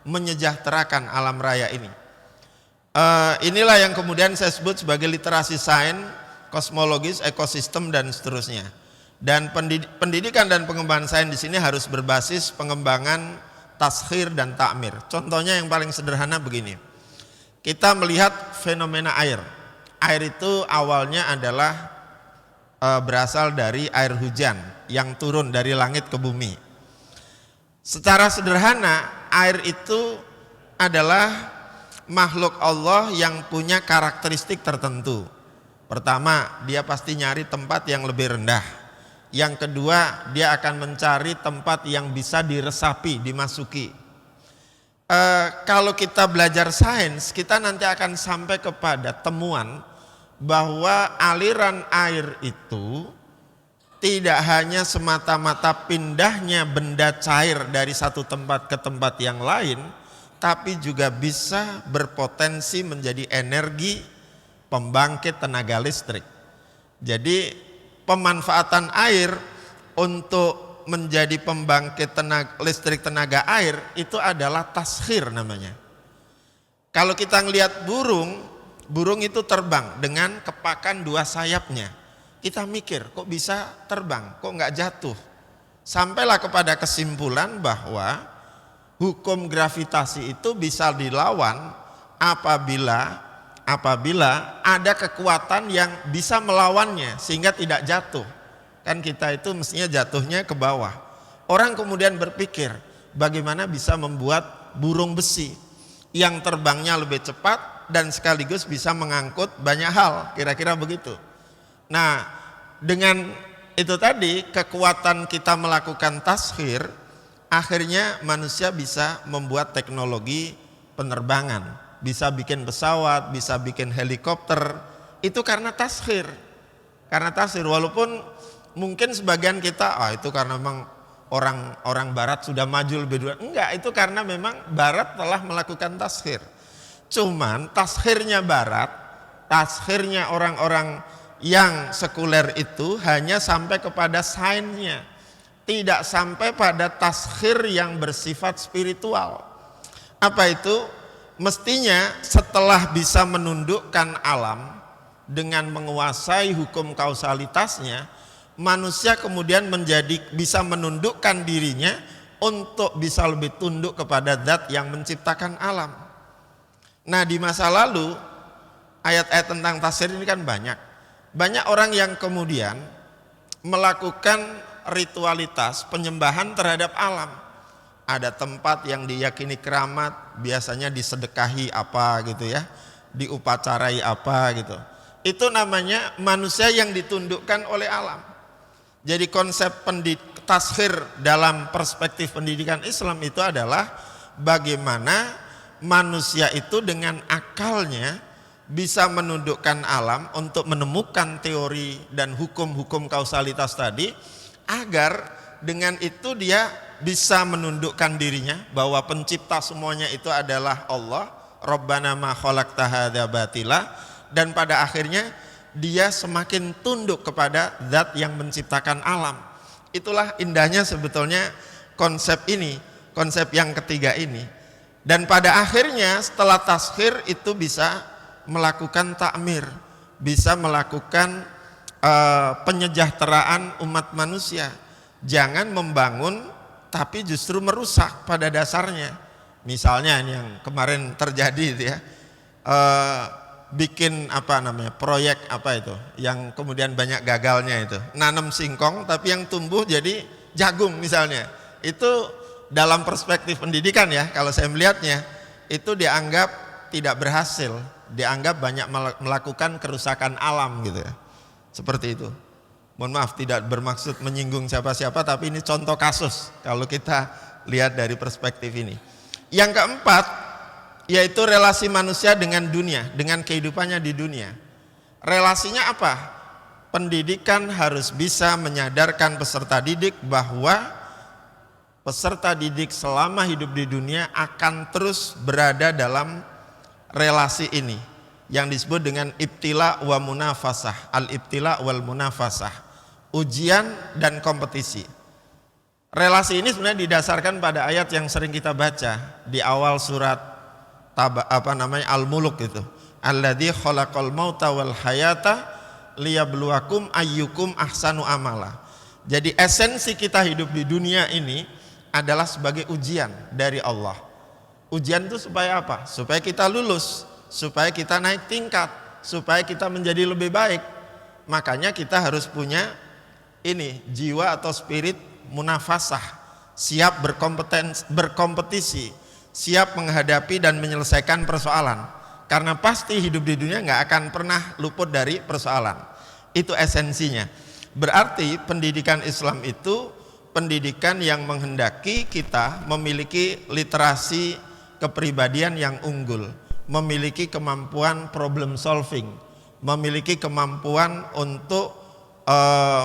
menyejahterakan alam raya ini. Inilah yang kemudian saya sebut sebagai literasi sains, kosmologis, ekosistem dan seterusnya. Dan pendidikan dan pengembangan sains di sini harus berbasis pengembangan taskhir dan takmir. Contohnya yang paling sederhana begini. Kita melihat fenomena air. Air itu awalnya adalah berasal dari air hujan yang turun dari langit ke bumi. Secara sederhana, air itu adalah makhluk Allah yang punya karakteristik tertentu. Pertama, dia pasti nyari tempat yang lebih rendah. Yang kedua, dia akan mencari tempat yang bisa diresapi, dimasuki. Kalau kita belajar sains, kita nanti akan sampai kepada temuan bahwa aliran air itu tidak hanya semata-mata pindahnya benda cair dari satu tempat ke tempat yang lain, tapi juga bisa berpotensi menjadi energi pembangkit tenaga listrik. Jadi pemanfaatan air untuk menjadi pembangkit listrik tenaga air itu adalah taskhir namanya. Kalau kita ngelihat burung itu terbang dengan kepakan dua sayapnya. Kita mikir, kok bisa terbang, kok nggak jatuh? Sampailah kepada kesimpulan bahwa hukum gravitasi itu bisa dilawan apabila ada kekuatan yang bisa melawannya sehingga tidak jatuh. Kan kita itu mestinya jatuhnya ke bawah. Orang kemudian berpikir, bagaimana bisa membuat burung besi yang terbangnya lebih cepat dan sekaligus bisa mengangkut banyak hal, kira-kira begitu. Nah, dengan itu tadi, kekuatan kita melakukan taskhir, akhirnya manusia bisa membuat teknologi penerbangan, bisa bikin pesawat, bisa bikin helikopter, itu karena taskhir. Karena taskhir, walaupun mungkin sebagian kita, itu karena memang orang barat sudah maju lebih dulu. Enggak, itu karena memang barat telah melakukan taskhir. Cuman taskhirnya barat, taskhirnya orang-orang yang sekuler itu hanya sampai kepada sainsnya, tidak sampai pada taskhir yang bersifat spiritual. Apa itu? Mestinya setelah bisa menundukkan alam dengan menguasai hukum kausalitasnya, manusia kemudian bisa menundukkan dirinya untuk bisa lebih tunduk kepada zat yang menciptakan alam. Nah, di masa lalu ayat-ayat tentang taskhir ini kan banyak orang yang kemudian melakukan ritualitas penyembahan terhadap alam. Ada tempat yang diyakini keramat, biasanya disedekahi apa gitu ya, diupacarai apa gitu. Itu namanya manusia yang ditundukkan oleh alam. Jadi konsep tashir dalam perspektif pendidikan Islam itu adalah bagaimana manusia itu dengan akalnya bisa menundukkan alam untuk menemukan teori dan hukum-hukum kausalitas tadi, agar dengan itu dia bisa menundukkan dirinya bahwa pencipta semuanya itu adalah Allah, Rabbana ma khalaqta hadza batila, dan pada akhirnya dia semakin tunduk kepada zat yang menciptakan alam. Itulah indahnya sebetulnya konsep ini, konsep yang ketiga ini. Dan pada akhirnya setelah tashir itu bisa melakukan takmir, bisa melakukan penyejahteraan umat manusia. Jangan membangun tapi justru merusak pada dasarnya. Misalnya ini yang kemarin terjadi itu ya, bikin proyek itu yang kemudian banyak gagalnya, itu nanam singkong tapi yang tumbuh jadi jagung misalnya. Itu dalam perspektif pendidikan ya, kalau saya melihatnya itu dianggap tidak berhasil, dianggap banyak melakukan kerusakan alam gitu ya. Seperti itu. Mohon maaf tidak bermaksud menyinggung siapa-siapa, tapi ini contoh kasus kalau kita lihat dari perspektif ini. Yang keempat yaitu relasi manusia dengan dunia, dengan kehidupannya di dunia. Relasinya apa? Pendidikan harus bisa menyadarkan peserta didik bahwa peserta didik selama hidup di dunia akan terus berada dalam relasi ini yang disebut dengan ibtila wa munafasah, al-ibtila wal munafasah, ujian dan kompetisi. Relasi ini sebenarnya didasarkan pada ayat yang sering kita baca di awal surat Al-Muluk itu. Alladzi khalaqal mauta wal hayata liyabluwakum ayyukum ahsanu amala. Jadi esensi kita hidup di dunia ini adalah sebagai ujian dari Allah. Ujian itu supaya apa? Supaya kita lulus, supaya kita naik tingkat, supaya kita menjadi lebih baik. Makanya kita harus punya ini jiwa atau spirit munafasah, siap berkompetisi, siap menghadapi dan menyelesaikan persoalan. Karena pasti hidup di dunia nggak akan pernah luput dari persoalan. Itu esensinya. Berarti pendidikan Islam itu pendidikan yang menghendaki kita memiliki literasi kepribadian yang unggul, memiliki kemampuan problem solving, memiliki kemampuan untuk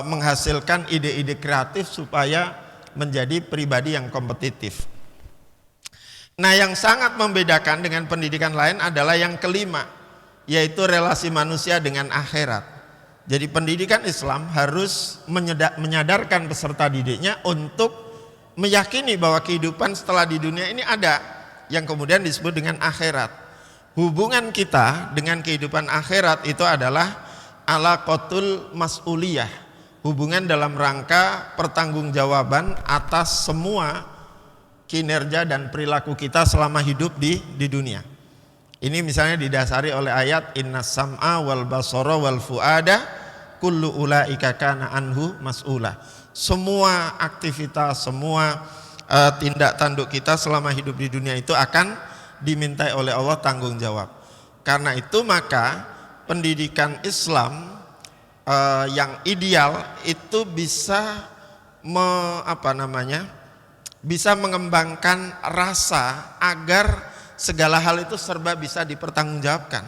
menghasilkan ide-ide kreatif supaya menjadi pribadi yang kompetitif. Nah, yang sangat membedakan dengan pendidikan lain adalah yang kelima, yaitu relasi manusia dengan akhirat. Jadi pendidikan Islam harus menyadarkan peserta didiknya untuk meyakini bahwa kehidupan setelah di dunia ini ada, yang kemudian disebut dengan akhirat. Hubungan kita dengan kehidupan akhirat itu adalah alaqatul mas'uliyah, hubungan dalam rangka pertanggungjawaban atas semua kinerja dan perilaku kita selama hidup di dunia. Ini misalnya didasari oleh ayat innas sam'a wal basara wal fuada kullu ulaika kana anhu mas'ula. Semua aktivitas, semua tindak tanduk kita selama hidup di dunia itu akan dimintai oleh Allah tanggung jawab. Karena itu maka pendidikan Islam yang ideal itu bisa bisa mengembangkan rasa agar segala hal itu serba bisa dipertanggungjawabkan.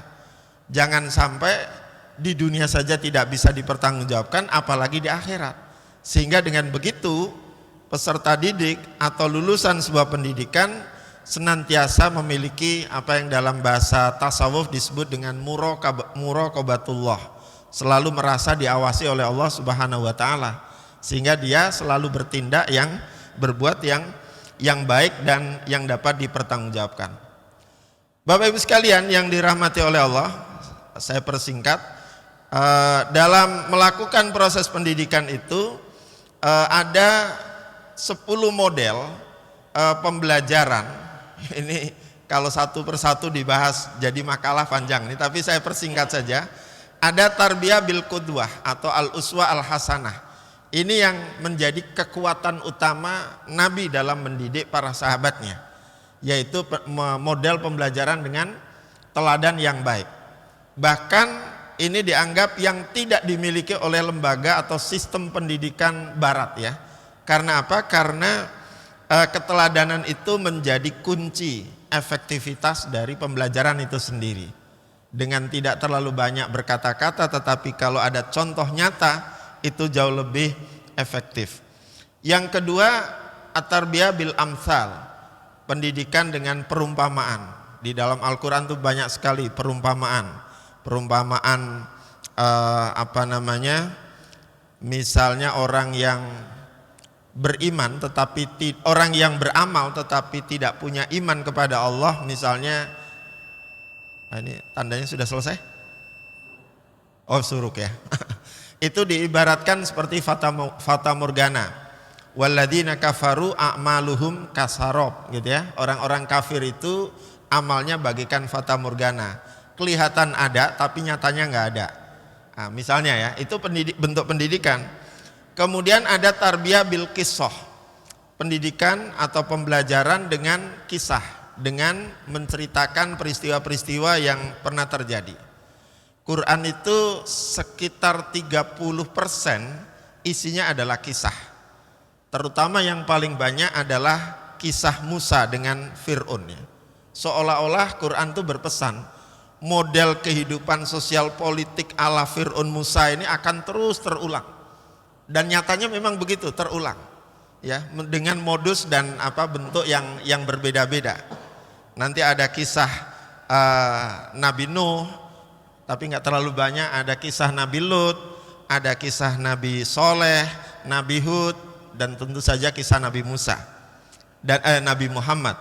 Jangan sampai di dunia saja tidak bisa dipertanggungjawabkan, apalagi di akhirat. Sehingga dengan begitu peserta didik atau lulusan sebuah pendidikan senantiasa memiliki apa yang dalam bahasa tasawuf disebut dengan muraqabatullah, selalu merasa diawasi oleh Allah Subhanahu wa taala, sehingga dia selalu bertindak berbuat yang baik dan yang dapat dipertanggungjawabkan. Bapak Ibu sekalian yang dirahmati oleh Allah, saya persingkat, dalam melakukan proses pendidikan itu ada 10 model pembelajaran. Ini kalau satu persatu dibahas jadi makalah panjang nih, tapi saya persingkat saja. Ada tarbiyah bil qudwah atau al uswah al hasanah, Ini yang menjadi kekuatan utama Nabi dalam mendidik para sahabatnya, yaitu model pembelajaran dengan teladan yang baik. Bahkan ini dianggap yang tidak dimiliki oleh lembaga atau sistem pendidikan barat ya. Karena apa? Karena keteladanan itu menjadi kunci efektivitas dari pembelajaran itu sendiri. Dengan tidak terlalu banyak berkata-kata, tetapi kalau ada contoh nyata itu jauh lebih efektif. Yang kedua, at-tarbiyah bil amsal, pendidikan dengan perumpamaan. Di dalam Al-Quran itu banyak sekali perumpamaan misalnya orang yang beriman orang yang beramal tetapi tidak punya iman kepada Allah, misalnya ini tandanya sudah selesai. Oh, suruk ya. Itu diibaratkan seperti fata morgana. Walladzina kafaru a'maluhum kasarab, gitu ya. Orang-orang kafir itu amalnya bagikan fata morgana. Kelihatan ada tapi nyatanya nggak ada. Nah, misalnya ya, itu bentuk pendidikan. Kemudian ada tarbiyah bil qissah, pendidikan atau pembelajaran dengan kisah, dengan menceritakan peristiwa-peristiwa yang pernah terjadi. Quran itu sekitar 30% isinya adalah kisah. Terutama yang paling banyak adalah kisah Musa dengan Fir'aun ya. Seolah-olah Quran itu berpesan model kehidupan sosial politik ala Fir'aun Musa ini akan terus terulang. Dan nyatanya memang begitu, terulang ya, dengan modus dan bentuk yang berbeda-beda. Nanti ada kisah Nabi Nuh, tapi nggak terlalu banyak. Ada kisah Nabi Lut, ada kisah Nabi Soleh, Nabi Hud, dan tentu saja kisah Nabi Musa dan Nabi Muhammad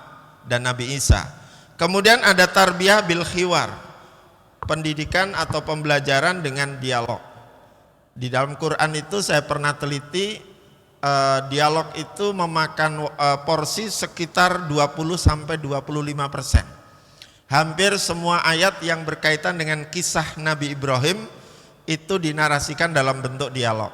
dan Nabi Isa. Kemudian ada tarbiyah bil khiwar, pendidikan atau pembelajaran dengan dialog. Di dalam Quran itu saya pernah teliti, dialog itu memakan porsi sekitar 20-25%. Hampir semua ayat yang berkaitan dengan kisah Nabi Ibrahim itu dinarasikan dalam bentuk dialog.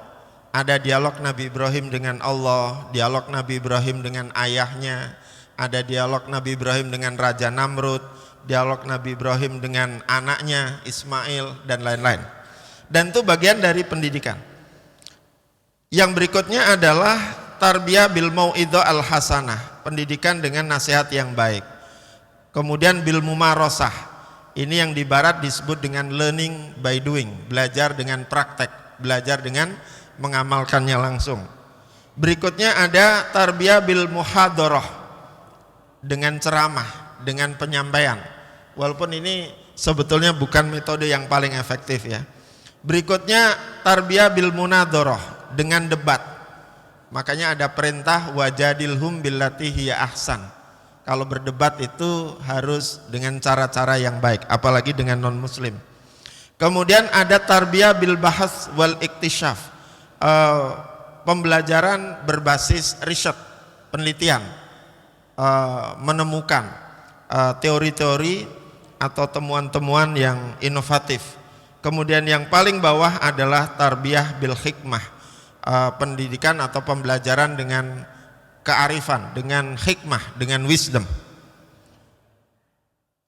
Ada dialog Nabi Ibrahim dengan Allah, dialog Nabi Ibrahim dengan ayahnya, ada dialog Nabi Ibrahim dengan Raja Namrud, dialog Nabi Ibrahim dengan anaknya Ismail, dan lain-lain. Dan itu bagian dari pendidikan. Yang berikutnya adalah tarbiyah bil mau'idhah al hasanah, pendidikan dengan nasihat yang baik. Kemudian bil mumarosah, ini yang di barat disebut dengan learning by doing, belajar dengan praktek, belajar dengan mengamalkannya langsung. Berikutnya ada tarbiyah bil muhadharah, dengan ceramah, dengan penyampaian. Walaupun ini sebetulnya bukan metode yang paling efektif ya. Berikutnya tarbiyah bil munadharah, dengan debat. Makanya ada perintah wajadilhum billati hiya ahsan. Kalau berdebat itu harus dengan cara-cara yang baik, apalagi dengan non muslim. Kemudian ada tarbiyah bil bahas wal iktishaf, pembelajaran berbasis riset, penelitian, menemukan teori-teori atau temuan-temuan yang inovatif. Kemudian yang paling bawah adalah tarbiyah bil hikmah, pendidikan atau pembelajaran dengan kearifan, dengan hikmah, dengan wisdom.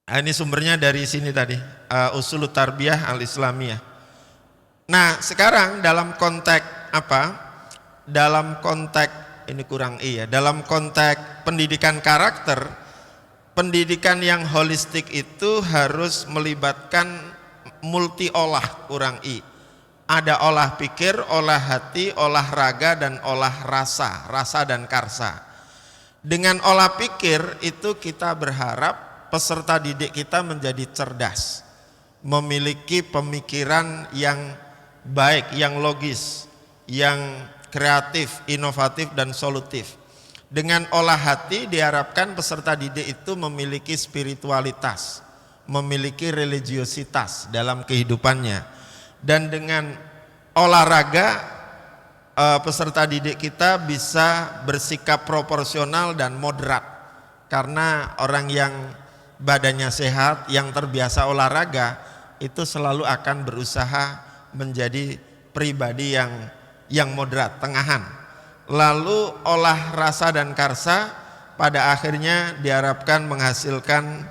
Ini sumbernya dari sini tadi, Usulut Tarbiyah al-Islamiyah. Nah, sekarang dalam konteks apa? Dalam konteks ini kurang dalam konteks pendidikan karakter, pendidikan yang holistik itu harus melibatkan multi olah, kurang ada olah pikir, olah hati, olah raga, dan olah rasa dan karsa. Dengan olah pikir itu kita berharap peserta didik kita menjadi cerdas, memiliki pemikiran yang baik, yang logis, yang kreatif, inovatif, dan solutif. Dengan olah hati diharapkan peserta didik itu memiliki spiritualitas, memiliki religiositas dalam kehidupannya. Dan dengan olahraga peserta didik kita bisa bersikap proporsional dan moderat. Karena orang yang badannya sehat, yang terbiasa olahraga, itu selalu akan berusaha menjadi pribadi yang moderat, tengahan. Lalu olah rasa dan karsa pada akhirnya diharapkan menghasilkan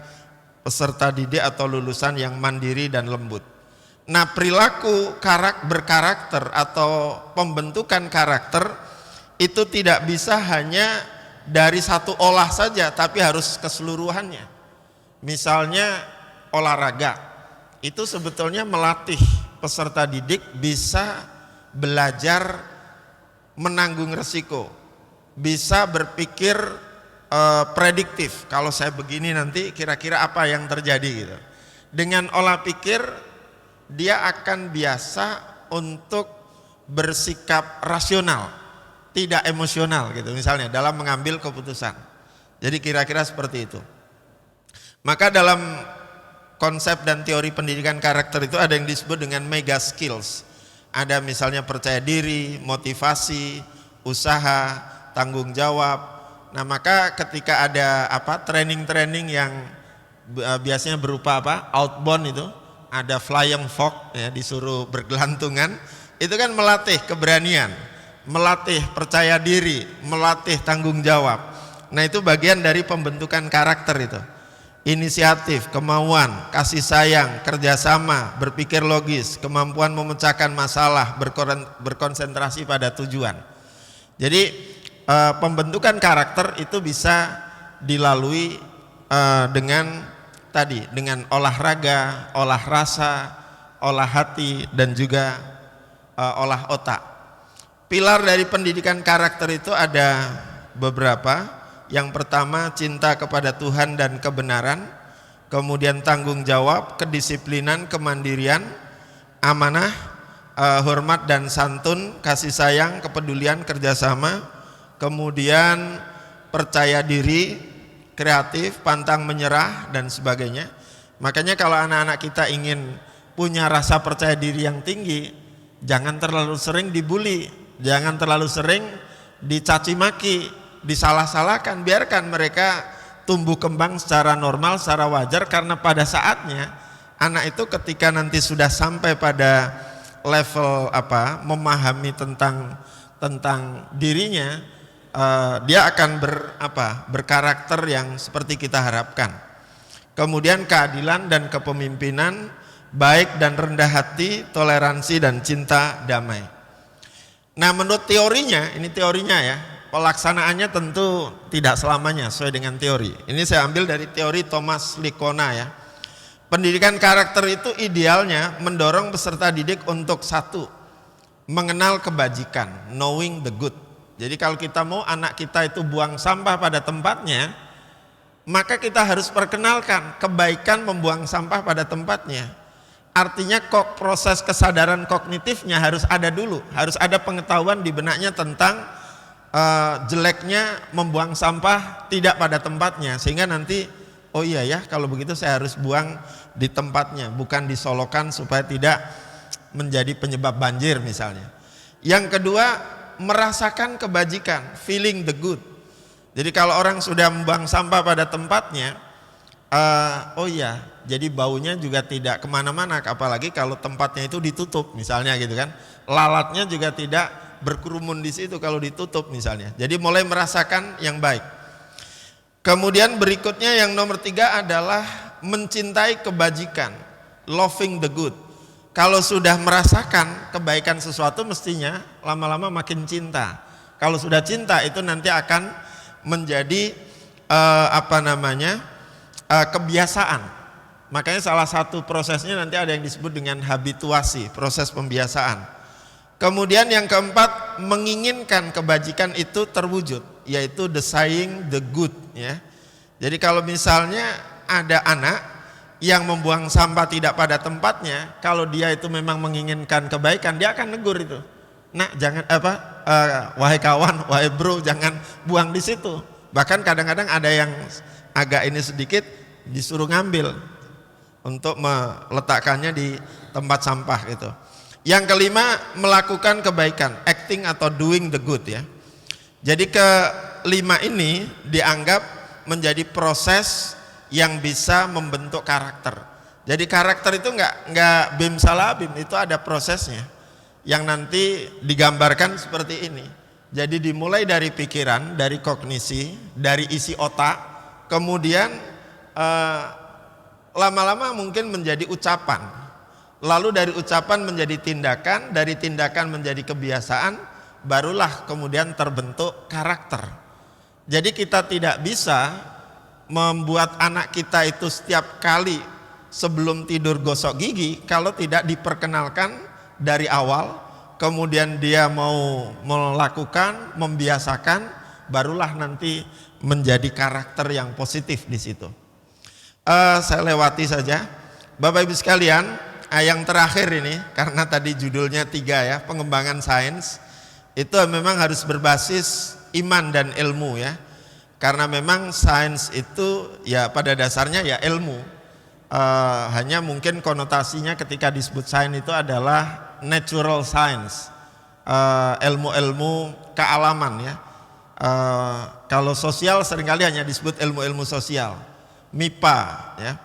peserta didik atau lulusan yang mandiri dan lembut. Nah, perilaku berkarakter atau pembentukan karakter itu tidak bisa hanya dari satu olah saja, tapi harus keseluruhannya. Misalnya olahraga, itu sebetulnya melatih peserta didik bisa belajar menanggung resiko, bisa berpikir prediktif. Kalau saya begini nanti kira-kira apa yang terjadi gitu. Dengan olah pikir dia akan biasa untuk bersikap rasional, tidak emosional gitu misalnya dalam mengambil keputusan. Jadi kira-kira seperti itu. Maka dalam konsep dan teori pendidikan karakter itu ada yang disebut dengan mega skills. Ada misalnya percaya diri, motivasi, usaha, tanggung jawab. Nah, maka ketika ada training-training yang biasanya berupa outbound itu, ada flying fox ya, disuruh bergelantungan, itu kan melatih keberanian, melatih percaya diri, melatih tanggung jawab. Nah, itu bagian dari pembentukan karakter itu. Inisiatif, kemauan, kasih sayang, kerjasama, berpikir logis, kemampuan memecahkan masalah, berkonsentrasi pada tujuan. Jadi pembentukan karakter itu bisa dilalui dengan olahraga, olah rasa, olah hati, dan juga olah otak. Pilar dari pendidikan karakter itu ada beberapa. Yang pertama, cinta kepada Tuhan dan kebenaran, kemudian tanggung jawab, kedisiplinan, kemandirian, amanah, hormat dan santun, kasih sayang, kepedulian, kerjasama, kemudian percaya diri, kreatif, pantang menyerah, dan sebagainya. Makanya kalau anak-anak kita ingin punya rasa percaya diri yang tinggi, jangan terlalu sering dibully, jangan terlalu sering dicaci maki, disalah-salahkan. Biarkan mereka tumbuh kembang secara normal, secara wajar, karena pada saatnya anak itu ketika nanti sudah sampai pada level memahami tentang dirinya, dia akan berkarakter yang seperti kita harapkan. Kemudian keadilan dan kepemimpinan, baik dan rendah hati, toleransi dan cinta damai. Nah, menurut teorinya, ini teorinya ya, pelaksanaannya tentu tidak selamanya sesuai dengan teori. Ini saya ambil dari teori Thomas Lickona ya. Pendidikan karakter itu idealnya mendorong peserta didik untuk satu, mengenal kebajikan, knowing the good. Jadi kalau kita mau anak kita itu buang sampah pada tempatnya, maka kita harus perkenalkan kebaikan membuang sampah pada tempatnya. Artinya proses kesadaran kognitifnya harus ada dulu, harus ada pengetahuan di benaknya tentang jeleknya membuang sampah tidak pada tempatnya, sehingga nanti oh iya ya, kalau begitu saya harus buang di tempatnya, bukan disolokan supaya tidak menjadi penyebab banjir misalnya. Yang kedua, merasakan kebajikan, feeling the good. Jadi kalau orang sudah membuang sampah pada tempatnya, oh iya, jadi baunya juga tidak kemana-mana, apalagi kalau tempatnya itu ditutup misalnya gitu kan, lalatnya juga tidak berkerumun di situ kalau ditutup misalnya. Jadi mulai merasakan yang baik. Kemudian berikutnya yang nomor 3 adalah mencintai kebajikan, loving the good. Kalau sudah merasakan kebaikan sesuatu mestinya lama-lama makin cinta. Kalau sudah cinta itu nanti akan menjadi kebiasaan. Makanya salah satu prosesnya nanti ada yang disebut dengan habituasi, proses pembiasaan. Kemudian yang keempat, menginginkan kebajikan itu terwujud, yaitu desiring the good ya. Jadi kalau misalnya ada anak yang membuang sampah tidak pada tempatnya, kalau dia itu memang menginginkan kebaikan, dia akan negur itu. Nah, jangan wahai kawan, wahai bro, jangan buang di situ. Bahkan kadang-kadang ada yang agak ini sedikit disuruh ngambil untuk meletakkannya di tempat sampah gitu. Yang kelima, melakukan kebaikan, acting atau doing the good ya. Jadi kelima ini dianggap menjadi proses yang bisa membentuk karakter. Jadi karakter itu enggak bim salah bim, itu ada prosesnya. yang nanti digambarkan seperti ini. Jadi dimulai dari pikiran, dari kognisi, dari isi otak, kemudian lama-lama mungkin menjadi ucapan, lalu dari ucapan menjadi tindakan, dari tindakan menjadi kebiasaan, barulah kemudian terbentuk karakter. Jadi kita tidak bisa membuat anak kita itu setiap kali sebelum tidur gosok gigi kalau tidak diperkenalkan dari awal, kemudian dia mau melakukan, membiasakan, barulah nanti menjadi karakter yang positif di situ. Saya lewati saja, Bapak Ibu sekalian, yang terakhir ini karena tadi judulnya 3 ya, pengembangan sains, itu memang harus berbasis iman dan ilmu ya, karena memang sains itu ya pada dasarnya ya ilmu. Hanya mungkin konotasinya ketika disebut sains itu adalah natural science, ilmu-ilmu kealaman ya. Kalau sosial seringkali hanya disebut ilmu-ilmu sosial, MIPA ya.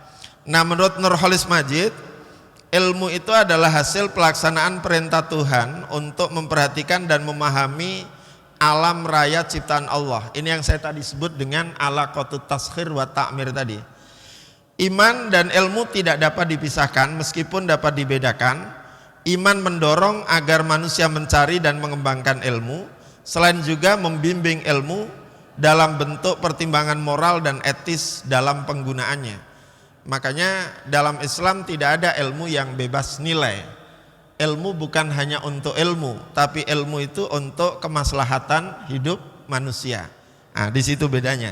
Nah, menurut Nurholis Majid, ilmu itu adalah hasil pelaksanaan perintah Tuhan untuk memperhatikan dan memahami alam raya ciptaan Allah. Ini yang saya tadi sebut dengan alaqatut taskhir wa ta'mir tadi. Iman dan ilmu tidak dapat dipisahkan meskipun dapat dibedakan. Iman mendorong agar manusia mencari dan mengembangkan ilmu, selain juga membimbing ilmu dalam bentuk pertimbangan moral dan etis dalam penggunaannya. Makanya dalam Islam tidak ada ilmu yang bebas nilai. Ilmu bukan hanya untuk ilmu, tapi ilmu itu untuk kemaslahatan hidup manusia. Nah, di situ bedanya.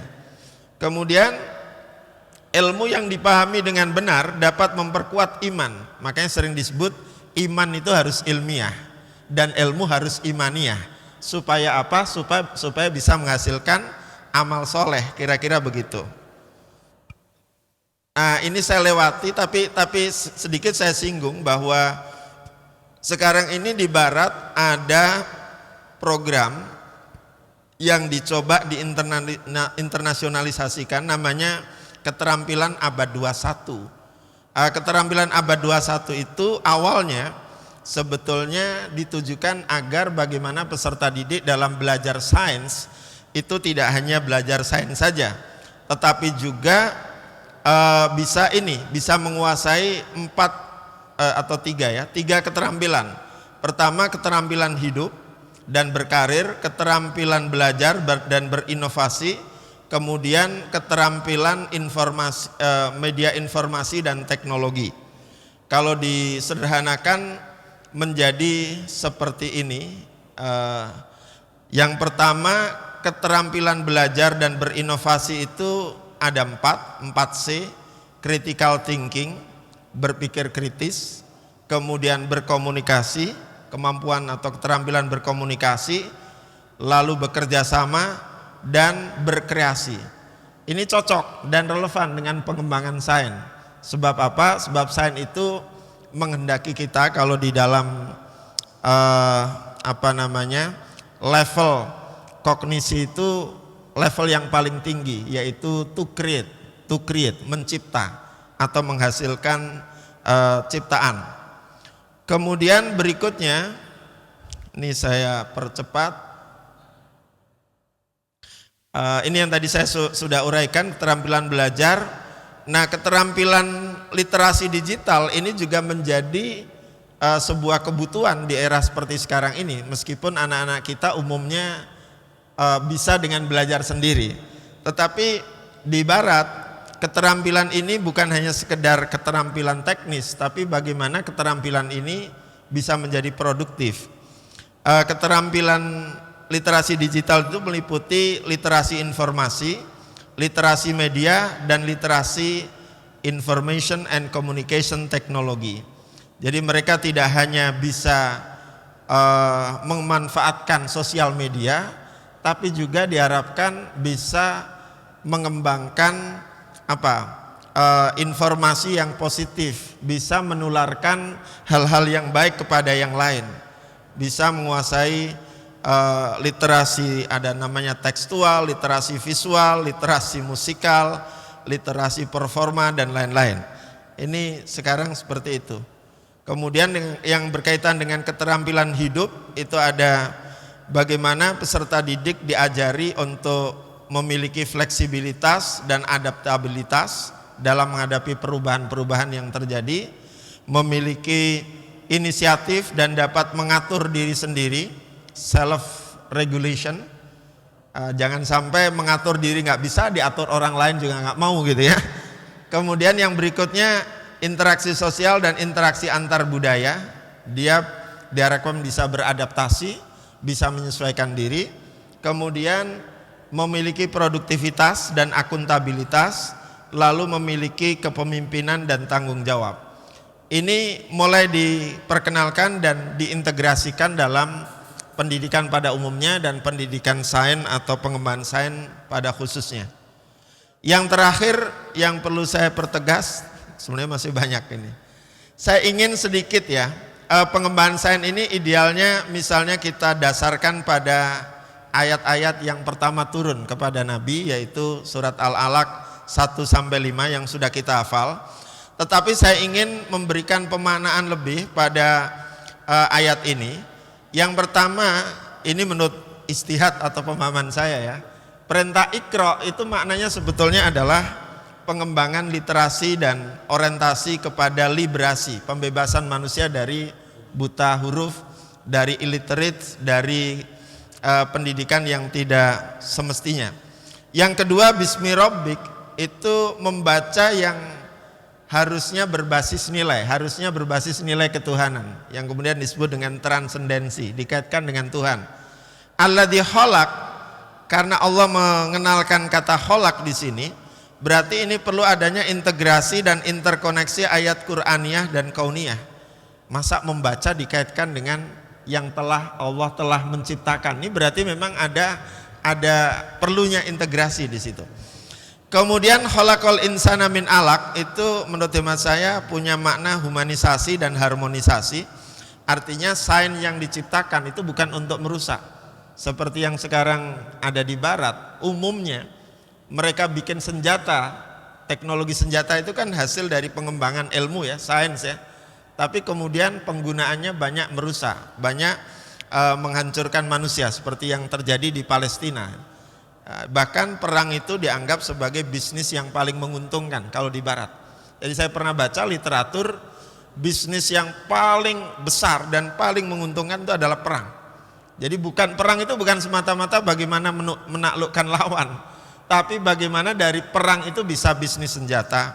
Kemudian ilmu yang dipahami dengan benar dapat memperkuat iman. Makanya sering disebut iman itu harus ilmiah dan ilmu harus imaniyah. Supaya apa? Supaya bisa menghasilkan amal soleh, kira-kira begitu. Nah, ini saya lewati, tapi sedikit saya singgung bahwa sekarang ini di Barat ada program yang dicoba diinternasionalisasikan, namanya keterampilan abad 21. Keterampilan abad 21 itu awalnya sebetulnya ditujukan agar bagaimana peserta didik dalam belajar sains itu tidak hanya belajar sains saja, tetapi juga bisa menguasai 3 keterampilan. Pertama, keterampilan hidup dan berkarir, keterampilan belajar dan berinovasi, kemudian keterampilan informasi, media informasi dan teknologi. Kalau disederhanakan menjadi seperti ini, yang pertama keterampilan belajar dan berinovasi itu ada 4C, critical thinking, berpikir kritis, kemudian berkomunikasi, kemampuan atau keterampilan berkomunikasi, lalu bekerja sama, dan berkreasi. Ini cocok dan relevan dengan pengembangan sains. Sebab apa? Sebab sains itu menghendaki kita kalau di dalam level kognisi itu level yang paling tinggi, yaitu to create, mencipta atau menghasilkan ciptaan. Kemudian berikutnya, ini saya percepat. Ini yang tadi saya sudah uraikan, keterampilan belajar. Nah, keterampilan literasi digital ini juga menjadi sebuah kebutuhan di era seperti sekarang ini, meskipun anak-anak kita umumnya bisa dengan belajar sendiri. Tetapi di Barat, keterampilan ini bukan hanya sekedar keterampilan teknis, tapi bagaimana keterampilan ini bisa menjadi produktif. Keterampilan literasi digital itu meliputi literasi informasi, literasi media, dan literasi information and communication technology. Jadi mereka tidak hanya bisa memanfaatkan sosial media, tapi juga diharapkan bisa mengembangkan informasi yang positif, bisa menularkan hal-hal yang baik kepada yang lain, bisa menguasai literasi, ada namanya tekstual, literasi visual, literasi musikal, literasi performa, dan lain-lain. Ini sekarang seperti itu. Kemudian yang berkaitan dengan keterampilan hidup itu ada bagaimana peserta didik diajari untuk memiliki fleksibilitas dan adaptabilitas dalam menghadapi perubahan-perubahan yang terjadi, memiliki inisiatif dan dapat mengatur diri sendiri, self regulation. Jangan sampai mengatur diri nggak bisa, diatur orang lain juga nggak mau gitu ya. Kemudian yang berikutnya interaksi sosial dan interaksi antar budaya. Dia diharapkan bisa beradaptasi, bisa menyesuaikan diri. Kemudian memiliki produktivitas dan akuntabilitas, lalu memiliki kepemimpinan dan tanggung jawab. Ini mulai diperkenalkan dan diintegrasikan dalam pendidikan pada umumnya dan pendidikan sains atau pengembangan sains pada khususnya. Yang terakhir yang perlu saya pertegas, sebenarnya masih banyak ini. Saya ingin sedikit ya, pengembangan sains ini idealnya misalnya kita dasarkan pada ayat-ayat yang pertama turun kepada Nabi, yaitu surat Al-Alaq 1-5 yang sudah kita hafal. Tetapi saya ingin memberikan pemaknaan lebih pada ayat ini. Yang pertama, ini menurut istihad atau pemahaman saya ya, perintah Iqra itu maknanya sebetulnya adalah pengembangan literasi dan orientasi kepada liberasi, pembebasan manusia dari buta huruf, dari illiterate, dari pendidikan yang tidak semestinya. Yang kedua, Bismi Rabbik itu membaca yang harusnya berbasis nilai ketuhanan, yang kemudian disebut dengan transendensi, dikaitkan dengan Tuhan. Alladzi khalaq, karena Allah mengenalkan kata khalaq di sini, berarti ini perlu adanya integrasi dan interkoneksi ayat Qur'aniyah dan kauniyah. Masa membaca dikaitkan dengan yang Allah telah menciptakan? Ini berarti memang ada perlunya integrasi di situ. Kemudian khalaqal insana min alaq itu menurut hemat saya punya makna humanisasi dan harmonisasi. Artinya sains yang diciptakan itu bukan untuk merusak. Seperti yang sekarang ada di barat, umumnya mereka bikin senjata, teknologi senjata itu kan hasil dari pengembangan ilmu ya, sains ya. Tapi kemudian penggunaannya banyak merusak, banyak menghancurkan manusia seperti yang terjadi di Palestina. Bahkan perang itu dianggap sebagai bisnis yang paling menguntungkan kalau di barat. Jadi saya pernah baca literatur, bisnis yang paling besar dan paling menguntungkan itu adalah perang. Jadi perang itu bukan semata-mata bagaimana menaklukkan lawan, tapi bagaimana dari perang itu bisa bisnis senjata,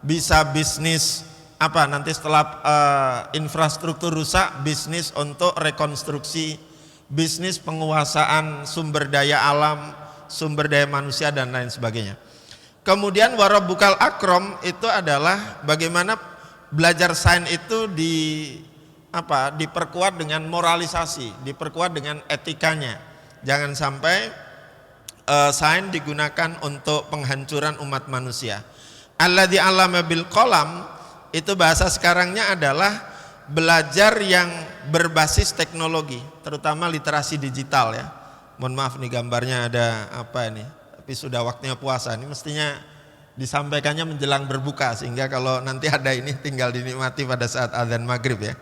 bisa bisnis nanti setelah infrastruktur rusak, bisnis untuk rekonstruksi, bisnis penguasaan sumber daya alam, sumber daya manusia dan lain sebagainya. Kemudian warabbukal akram itu adalah bagaimana belajar sains itu diperkuat dengan moralisasi, diperkuat dengan etikanya. Jangan sampai sains digunakan untuk penghancuran umat manusia. Alladzi 'allama bil qalam itu bahasa sekarangnya adalah belajar yang berbasis teknologi, terutama literasi digital ya. Mohon maaf nih gambarnya ada ini, tapi sudah waktunya puasa, ini mestinya disampaikannya menjelang berbuka sehingga kalau nanti ada ini tinggal dinikmati pada saat adzan maghrib ya.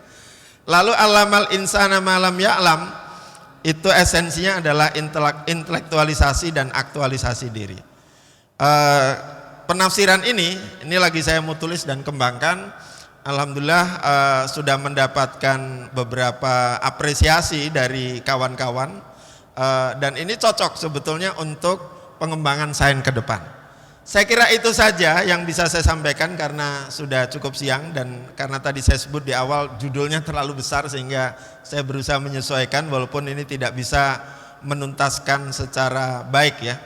Lalu allamal insana malam ya'lam itu esensinya adalah intelektualisasi dan aktualisasi diri. Penafsiran ini lagi saya mau tulis dan kembangkan. Alhamdulillah sudah mendapatkan beberapa apresiasi dari kawan-kawan. Dan ini cocok sebetulnya untuk pengembangan sains ke depan. Saya kira itu saja yang bisa saya sampaikan karena sudah cukup siang dan karena tadi saya sebut di awal judulnya terlalu besar sehingga saya berusaha menyesuaikan walaupun ini tidak bisa menuntaskan secara baik ya.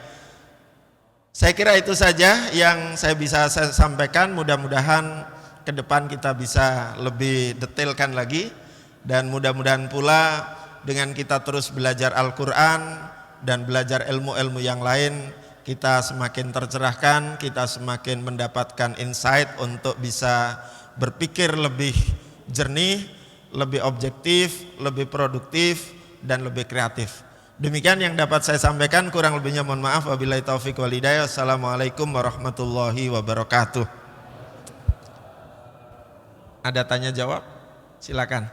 Saya kira itu saja yang saya bisa sampaikan, mudah-mudahan ke depan kita bisa lebih detailkan lagi dan mudah-mudahan pula dengan kita terus belajar Al-Quran dan belajar ilmu-ilmu yang lain, kita semakin tercerahkan, kita semakin mendapatkan insight untuk bisa berpikir lebih jernih, lebih objektif, lebih produktif, dan lebih kreatif. Demikian yang dapat saya sampaikan, kurang lebihnya mohon maaf. Wabillahi taufiq wal hidayah. Assalamualaikum warahmatullahi wabarakatuh. Ada tanya jawab? Silakan.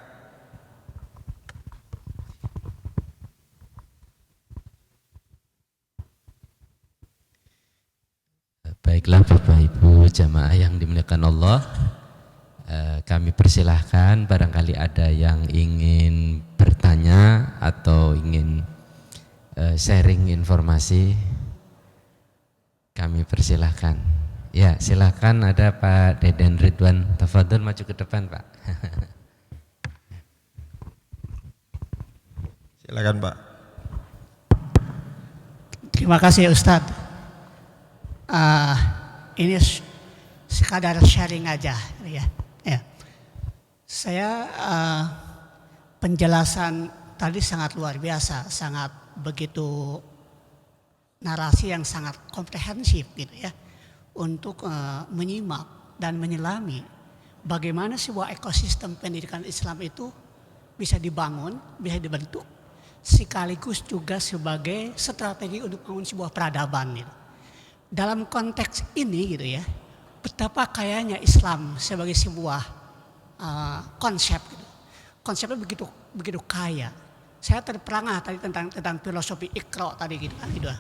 Baiklah Bapak Ibu jamaah yang dimuliakan Allah, kami persilahkan barangkali ada yang ingin bertanya atau ingin sharing informasi, kami persilahkan. Ya silahkan, ada Pak Deden Ridwan, tafadhol maju ke depan Pak. Silakan Pak. Terima kasih Ustadz. Ini sekadar sharing aja, ya. Saya penjelasan tadi sangat luar biasa, sangat begitu narasi yang sangat komprehensif gitu ya, untuk menyimak dan menyelami bagaimana sebuah ekosistem pendidikan Islam itu bisa dibangun, bisa dibentuk, sekaligus juga sebagai strategi untuk membangun sebuah peradaban gitu. Dalam konteks ini gitu ya, betapa kayanya Islam sebagai sebuah konsep gitu. Konsepnya begitu kaya. Saya terperangah tadi tentang filosofi Iqra tadi gitu kan gitu.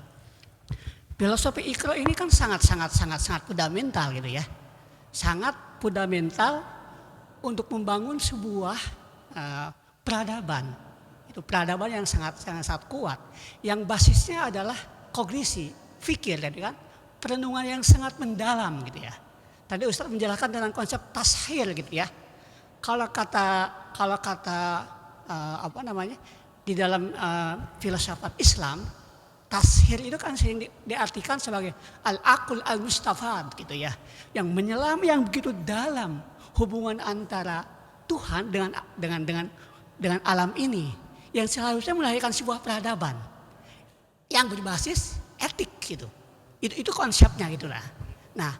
Filosofi Iqra ini kan sangat fundamental gitu ya. Sangat fundamental untuk membangun sebuah peradaban. Itu peradaban yang sangat kuat, yang basisnya adalah kognisi, fikir gitu kan. Perenungan yang sangat mendalam gitu ya. Tadi Ustaz menjelaskan tentang konsep tashir gitu ya. Kalau kata di dalam filsafat Islam, tashir itu kan sering diartikan sebagai al-aql al-mustafad gitu ya, yang menyelam yang begitu dalam hubungan antara Tuhan dengan alam ini, yang seharusnya melahirkan sebuah peradaban yang berbasis etik gitu. Itu konsepnya gitulah. Nah,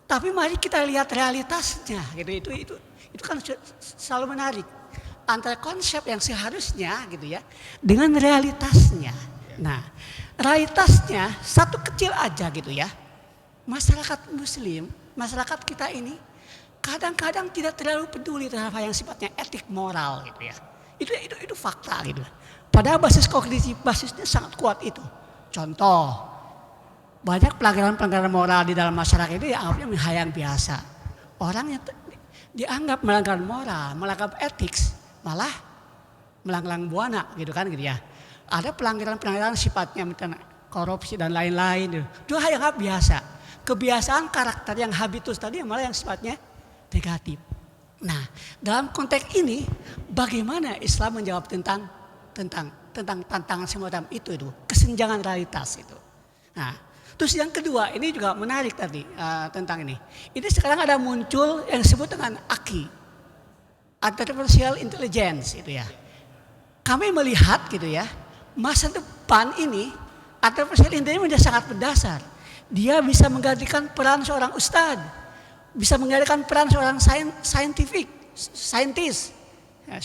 tapi mari kita lihat realitasnya gitu. Itu kan selalu menarik antara konsep yang seharusnya gitu ya dengan realitasnya. Nah, realitasnya satu kecil aja gitu ya. Masyarakat Muslim, masyarakat kita ini kadang-kadang tidak terlalu peduli terhadap hal yang sifatnya etik moral gitu ya. Itu fakta gitu. Padahal basis kognitif basisnya sangat kuat itu. Contoh, banyak pelanggaran moral di dalam masyarakat itu dianggapnya hal yang biasa. Orang yang dianggap melanggar moral, melanggar etik, malah melanggar buana gitu kan gitu ya. Ada pelanggaran sifatnya misalnya korupsi dan lain-lain. Itu hal yang biasa. Kebiasaan karakter yang habitus tadi malah yang sifatnya negatif. Nah, dalam konteks ini bagaimana Islam menjawab tentang tantangan semacam itu, kesenjangan realitas itu. Nah, terus yang kedua, ini juga menarik tadi tentang ini. Ini sekarang ada muncul yang disebut dengan AKI, Artificial Intelligence itu ya. Kami melihat gitu ya, masa depan ini Artificial Intelligence menjadi sangat berdasar. Dia bisa menggantikan peran seorang ustadz, bisa menggantikan peran seorang saintis,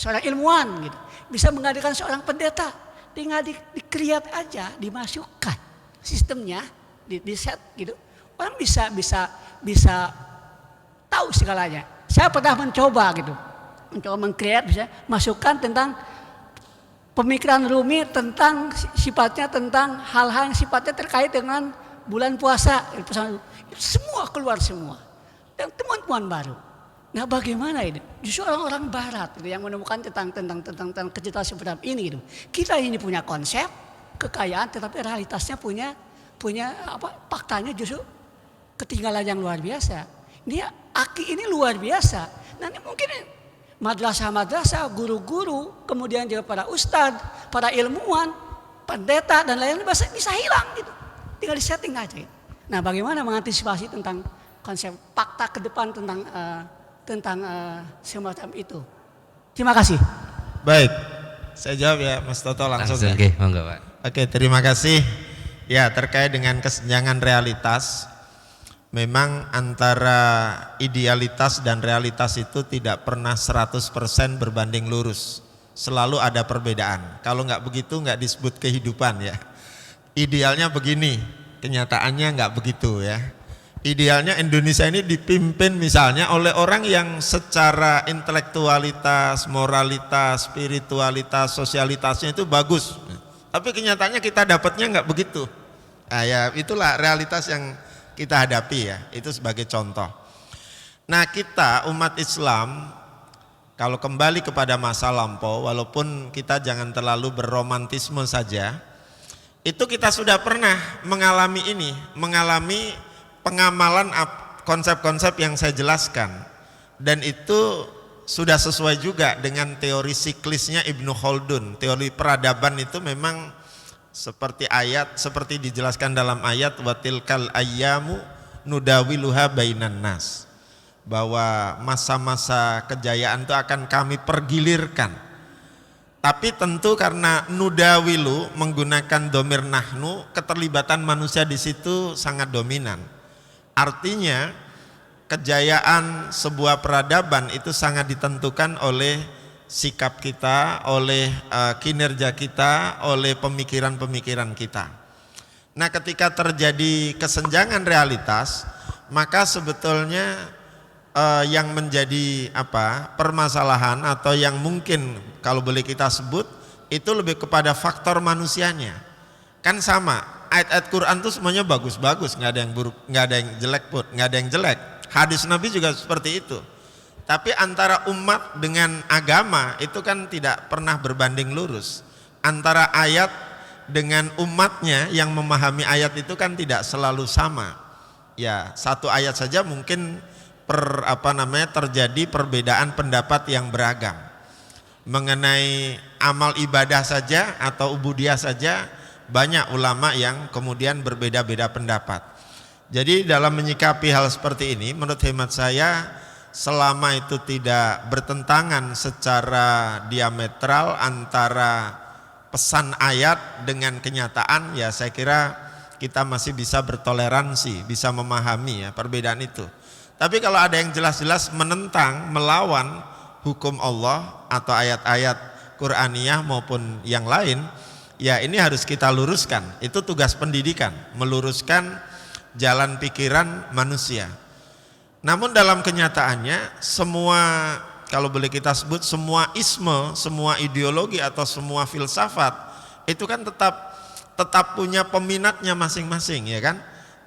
seorang ilmuwan gitu. Bisa menggantikan seorang pendeta. Tinggal di-create aja, dimasukkan sistemnya. Di set gitu, orang bisa tahu segalanya. Saya pernah mencoba meng-create, bisa masukkan tentang pemikiran rumit tentang sifatnya, tentang hal-hal yang sifatnya terkait dengan bulan puasa, semua keluar semua, dan temuan-temuan baru. Nah, bagaimana ini? Justru orang-orang Barat yang menemukan tentang kecerdasan seperti ini. Kita ini punya konsep kekayaan, tetapi realitasnya punya faktanya justru ketinggalan yang luar biasa. Ini AKI ini luar biasa. Nanti mungkin madrasah-madrasah, guru-guru, kemudian juga para ustadz, para ilmuwan, pendeta dan lain-lain bisa hilang gitu. Tinggal disetting aja. Nah, bagaimana mengantisipasi tentang konsep fakta ke depan tentang semacam itu? Terima kasih. Baik, saya jawab ya Mas Toto langsung ya. Oke, monggo Pak. Oke, terima kasih. Ya, terkait dengan kesenjangan realitas, memang antara idealitas dan realitas itu tidak pernah 100% berbanding lurus. Selalu ada perbedaan. Kalau nggak begitu nggak disebut kehidupan ya. Idealnya begini, kenyataannya nggak begitu ya. Idealnya Indonesia ini dipimpin misalnya oleh orang yang secara intelektualitas, moralitas, spiritualitas, sosialitasnya itu bagus. Tapi kenyataannya kita dapatnya nggak begitu. Nah, ya itulah realitas yang kita hadapi ya. Itu sebagai contoh. Nah, kita umat Islam kalau kembali kepada masa lampau, walaupun kita jangan terlalu berromantisme saja, itu kita sudah pernah mengalami ini, mengalami pengamalan konsep-konsep yang saya jelaskan, dan itu sudah sesuai juga dengan teori siklisnya Ibnu Khaldun. Teori peradaban itu memang seperti dijelaskan dalam ayat watilkal ayyamu nudawiluha bainan nas, bahwa masa-masa kejayaan itu akan kami pergilirkan. Tapi tentu karena nudawilu menggunakan domir nahnu, keterlibatan manusia di situ sangat dominan. Artinya kejayaan sebuah peradaban itu sangat ditentukan oleh sikap kita, oleh kinerja kita, oleh pemikiran-pemikiran kita. Nah, ketika terjadi kesenjangan realitas, maka sebetulnya yang menjadi permasalahan atau yang mungkin kalau boleh kita sebut itu lebih kepada faktor manusianya. Kan sama, ayat-ayat Quran itu semuanya bagus-bagus, nggak ada yang buruk, nggak ada yang jelek pun, nggak ada yang jelek. Hadis Nabi juga seperti itu. Tapi antara umat dengan agama itu kan tidak pernah berbanding lurus. Antara ayat dengan umatnya yang memahami ayat itu kan tidak selalu sama. Ya, satu ayat saja mungkin terjadi perbedaan pendapat yang beragam. Mengenai amal ibadah saja atau ubudiyah saja banyak ulama yang kemudian berbeda-beda pendapat. Jadi dalam menyikapi hal seperti ini, menurut hemat saya, selama itu tidak bertentangan secara diametral antara pesan ayat dengan kenyataan, ya saya kira kita masih bisa bertoleransi, bisa memahami ya perbedaan itu. Tapi kalau ada yang jelas-jelas menentang, melawan hukum Allah atau ayat-ayat Qur'aniyah maupun yang lain, ya ini harus kita luruskan. Itu tugas pendidikan, meluruskan jalan pikiran manusia. Namun dalam kenyataannya semua, kalau boleh kita sebut, semua isme, semua ideologi atau semua filsafat itu kan tetap punya peminatnya masing-masing, ya kan?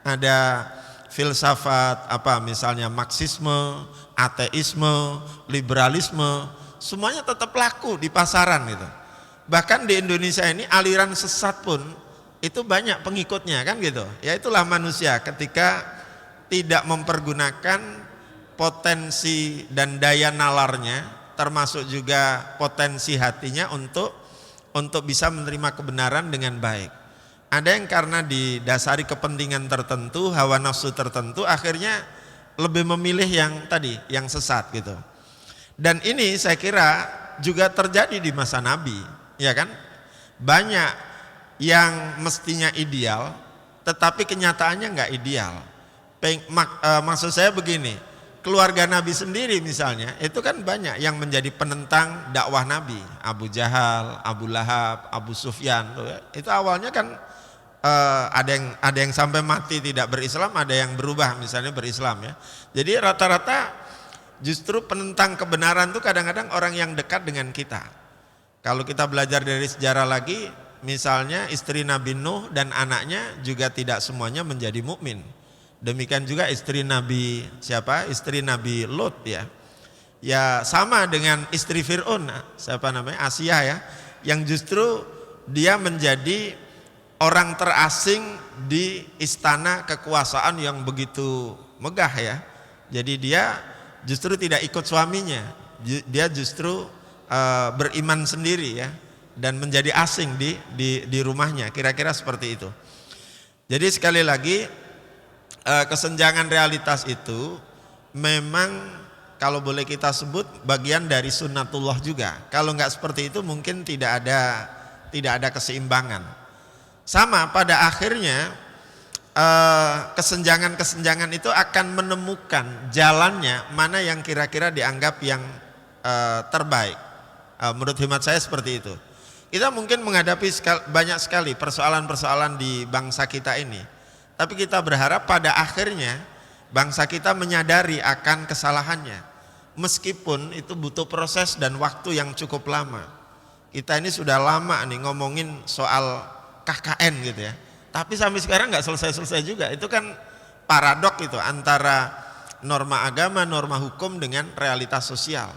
Ada filsafat misalnya Marxisme, ateisme, liberalisme, semuanya tetap laku di pasaran gitu. Bahkan di Indonesia ini aliran sesat pun itu banyak pengikutnya kan gitu. Ya itulah manusia ketika tidak mempergunakan potensi dan daya nalarnya, termasuk juga potensi hatinya untuk bisa menerima kebenaran dengan baik. Ada yang karena didasari kepentingan tertentu, hawa nafsu tertentu, akhirnya lebih memilih yang sesat gitu. Dan ini saya kira juga terjadi di masa Nabi, ya kan? Banyak yang mestinya ideal, tetapi kenyataannya nggak ideal. Maksud saya begini, keluarga Nabi sendiri misalnya, itu kan banyak yang menjadi penentang dakwah Nabi. Abu Jahal, Abu Lahab, Abu Sufyan, itu awalnya kan ada yang sampai mati tidak berislam, ada yang berubah misalnya berislam ya. Jadi rata-rata justru penentang kebenaran itu kadang-kadang orang yang dekat dengan kita. Kalau kita belajar dari sejarah lagi, misalnya istri Nabi Nuh dan anaknya juga tidak semuanya menjadi mukmin. Demikian juga istri Nabi Istri Nabi Lot ya. Ya sama dengan istri Fir'aun, Asia ya, yang justru dia menjadi orang terasing di istana kekuasaan yang begitu megah ya. Jadi dia justru tidak ikut suaminya, dia justru beriman sendiri ya, dan menjadi asing di rumahnya, kira-kira seperti itu. Jadi sekali lagi kesenjangan realitas itu memang kalau boleh kita sebut bagian dari sunnatullah juga. Kalau nggak seperti itu mungkin tidak ada keseimbangan. Sama pada akhirnya kesenjangan-kesenjangan itu akan menemukan jalannya mana yang kira-kira dianggap yang terbaik. Menurut hemat saya seperti itu. Kita mungkin menghadapi banyak sekali persoalan-persoalan di bangsa kita ini. Tapi kita berharap pada akhirnya bangsa kita menyadari akan kesalahannya, meskipun itu butuh proses dan waktu yang cukup lama. Kita ini sudah lama nih ngomongin soal KKN gitu ya, tapi sampai sekarang nggak selesai-selesai juga. Itu kan paradok itu antara norma agama, norma hukum dengan realitas sosial.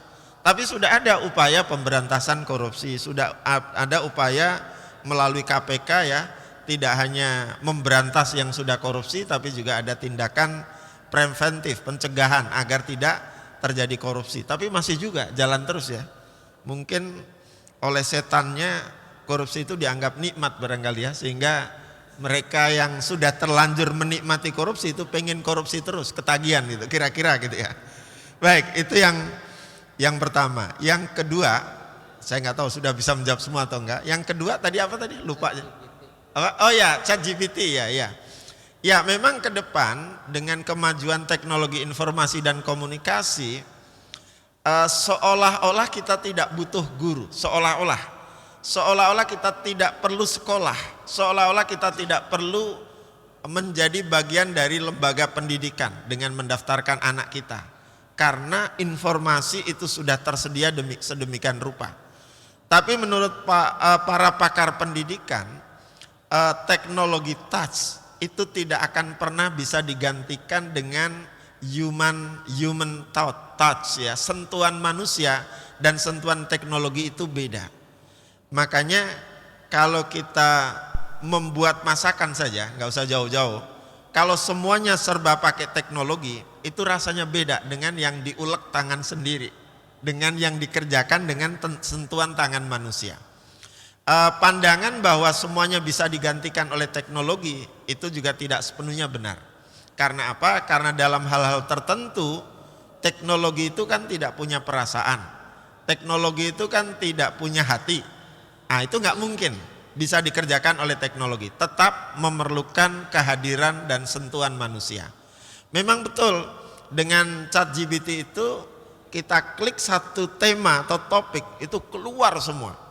Tapi sudah ada upaya pemberantasan korupsi, sudah ada upaya melalui KPK ya, tidak hanya memberantas yang sudah korupsi, tapi juga ada tindakan preventif, pencegahan agar tidak terjadi korupsi. Tapi masih juga jalan terus ya. Mungkin oleh setannya korupsi itu dianggap nikmat barangkali ya, sehingga mereka yang sudah terlanjur menikmati korupsi itu pengen korupsi terus, ketagihan gitu, kira-kira gitu ya. Baik, itu yang pertama. Yang kedua, saya nggak tahu sudah bisa menjawab semua atau enggak. Yang kedua tadi apa tadi? Lupa. Oh ya, ChatGPT ya. Ya, memang ke depan dengan kemajuan teknologi informasi dan komunikasi, seolah-olah kita tidak butuh guru, seolah-olah kita tidak perlu sekolah, seolah-olah kita tidak perlu menjadi bagian dari lembaga pendidikan dengan mendaftarkan anak kita, karena informasi itu sudah tersedia sedemikian rupa. Tapi menurut para pakar pendidikan, teknologi touch itu tidak akan pernah bisa digantikan dengan human touch ya, sentuhan manusia dan sentuhan teknologi itu beda. Makanya kalau kita membuat masakan saja, nggak usah jauh-jauh, kalau semuanya serba pakai teknologi, itu rasanya beda dengan yang diulek tangan sendiri, dengan yang dikerjakan dengan sentuhan tangan manusia. Pandangan bahwa semuanya bisa digantikan oleh teknologi itu juga tidak sepenuhnya benar. Karena apa? Karena dalam hal-hal tertentu teknologi itu kan tidak punya perasaan, teknologi itu kan tidak punya hati. Nah, itu nggak mungkin bisa dikerjakan oleh teknologi. Tetap memerlukan kehadiran dan sentuhan manusia. Memang betul dengan ChatGPT itu kita klik satu tema atau topik itu keluar semua.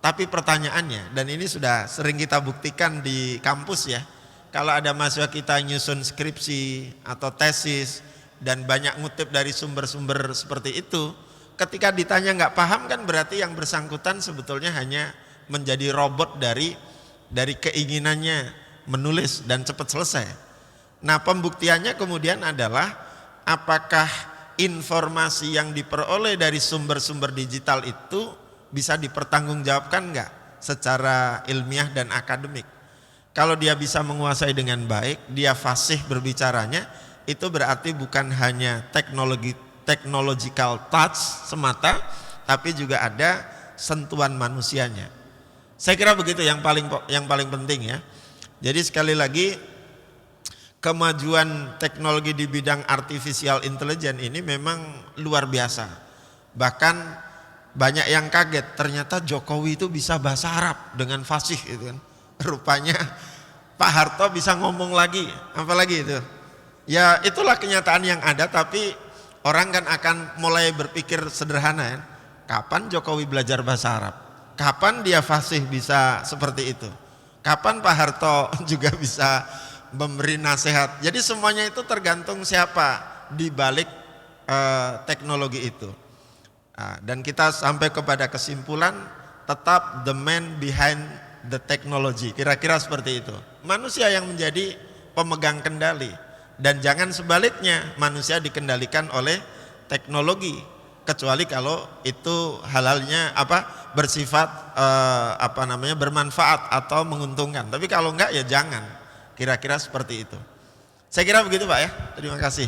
Tapi pertanyaannya, dan ini sudah sering kita buktikan di kampus ya, kalau ada mahasiswa kita nyusun skripsi atau tesis dan banyak ngutip dari sumber-sumber seperti itu, ketika ditanya nggak paham kan berarti yang bersangkutan sebetulnya hanya menjadi robot dari keinginannya menulis dan cepat selesai. Nah, pembuktiannya kemudian adalah apakah informasi yang diperoleh dari sumber-sumber digital itu bisa dipertanggungjawabkan enggak secara ilmiah dan akademik. Kalau dia bisa menguasai dengan baik, dia fasih berbicaranya, itu berarti bukan hanya technological touch semata, tapi juga ada sentuhan manusianya. Saya kira begitu yang paling penting ya. Jadi sekali lagi, kemajuan teknologi di bidang artificial intelligence ini memang luar biasa. Bahkan banyak yang kaget, ternyata Jokowi itu bisa bahasa Arab dengan fasih gitu kan. Rupanya Pak Harto bisa ngomong lagi, apalagi itu. Ya itulah kenyataan yang ada, tapi orang kan akan mulai berpikir sederhana ya. Kapan Jokowi belajar bahasa Arab? Kapan dia fasih bisa seperti itu? Kapan Pak Harto juga bisa memberi nasihat? Jadi semuanya itu tergantung siapa di balik teknologi itu. Dan kita sampai kepada kesimpulan tetap the man behind the technology, kira-kira seperti itu. Manusia yang menjadi pemegang kendali, dan jangan sebaliknya manusia dikendalikan oleh teknologi, kecuali kalau itu halalnya bersifat bermanfaat atau menguntungkan. Tapi kalau enggak ya jangan, kira-kira seperti itu. Saya kira begitu Pak ya. Terima kasih.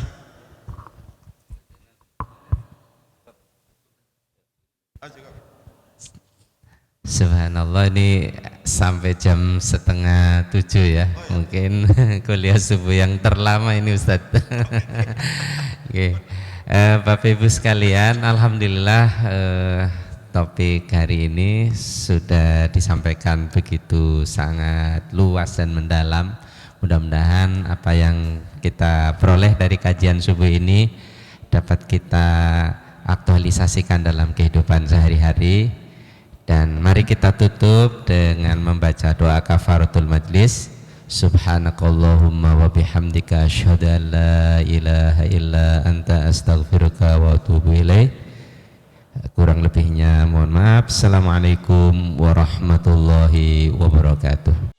Subhanallah, ini sampai jam 6:30 ya. Mungkin kuliah subuh yang terlama ini Ustadz. Oke. Bapak Ibu sekalian, alhamdulillah topik hari ini sudah disampaikan begitu sangat luas dan mendalam. Mudah-mudahan apa yang kita peroleh dari kajian subuh ini dapat kita aktualisasikan dalam kehidupan sehari-hari. Dan mari kita tutup dengan membaca doa kafaratul majlis. Subhanakallahumma wa bihamdika asyhadu an la ilaha illa anta astaghfiruka wa atubu ilaik. Kurang lebihnya mohon maaf. Assalamualaikum warahmatullahi wabarakatuh.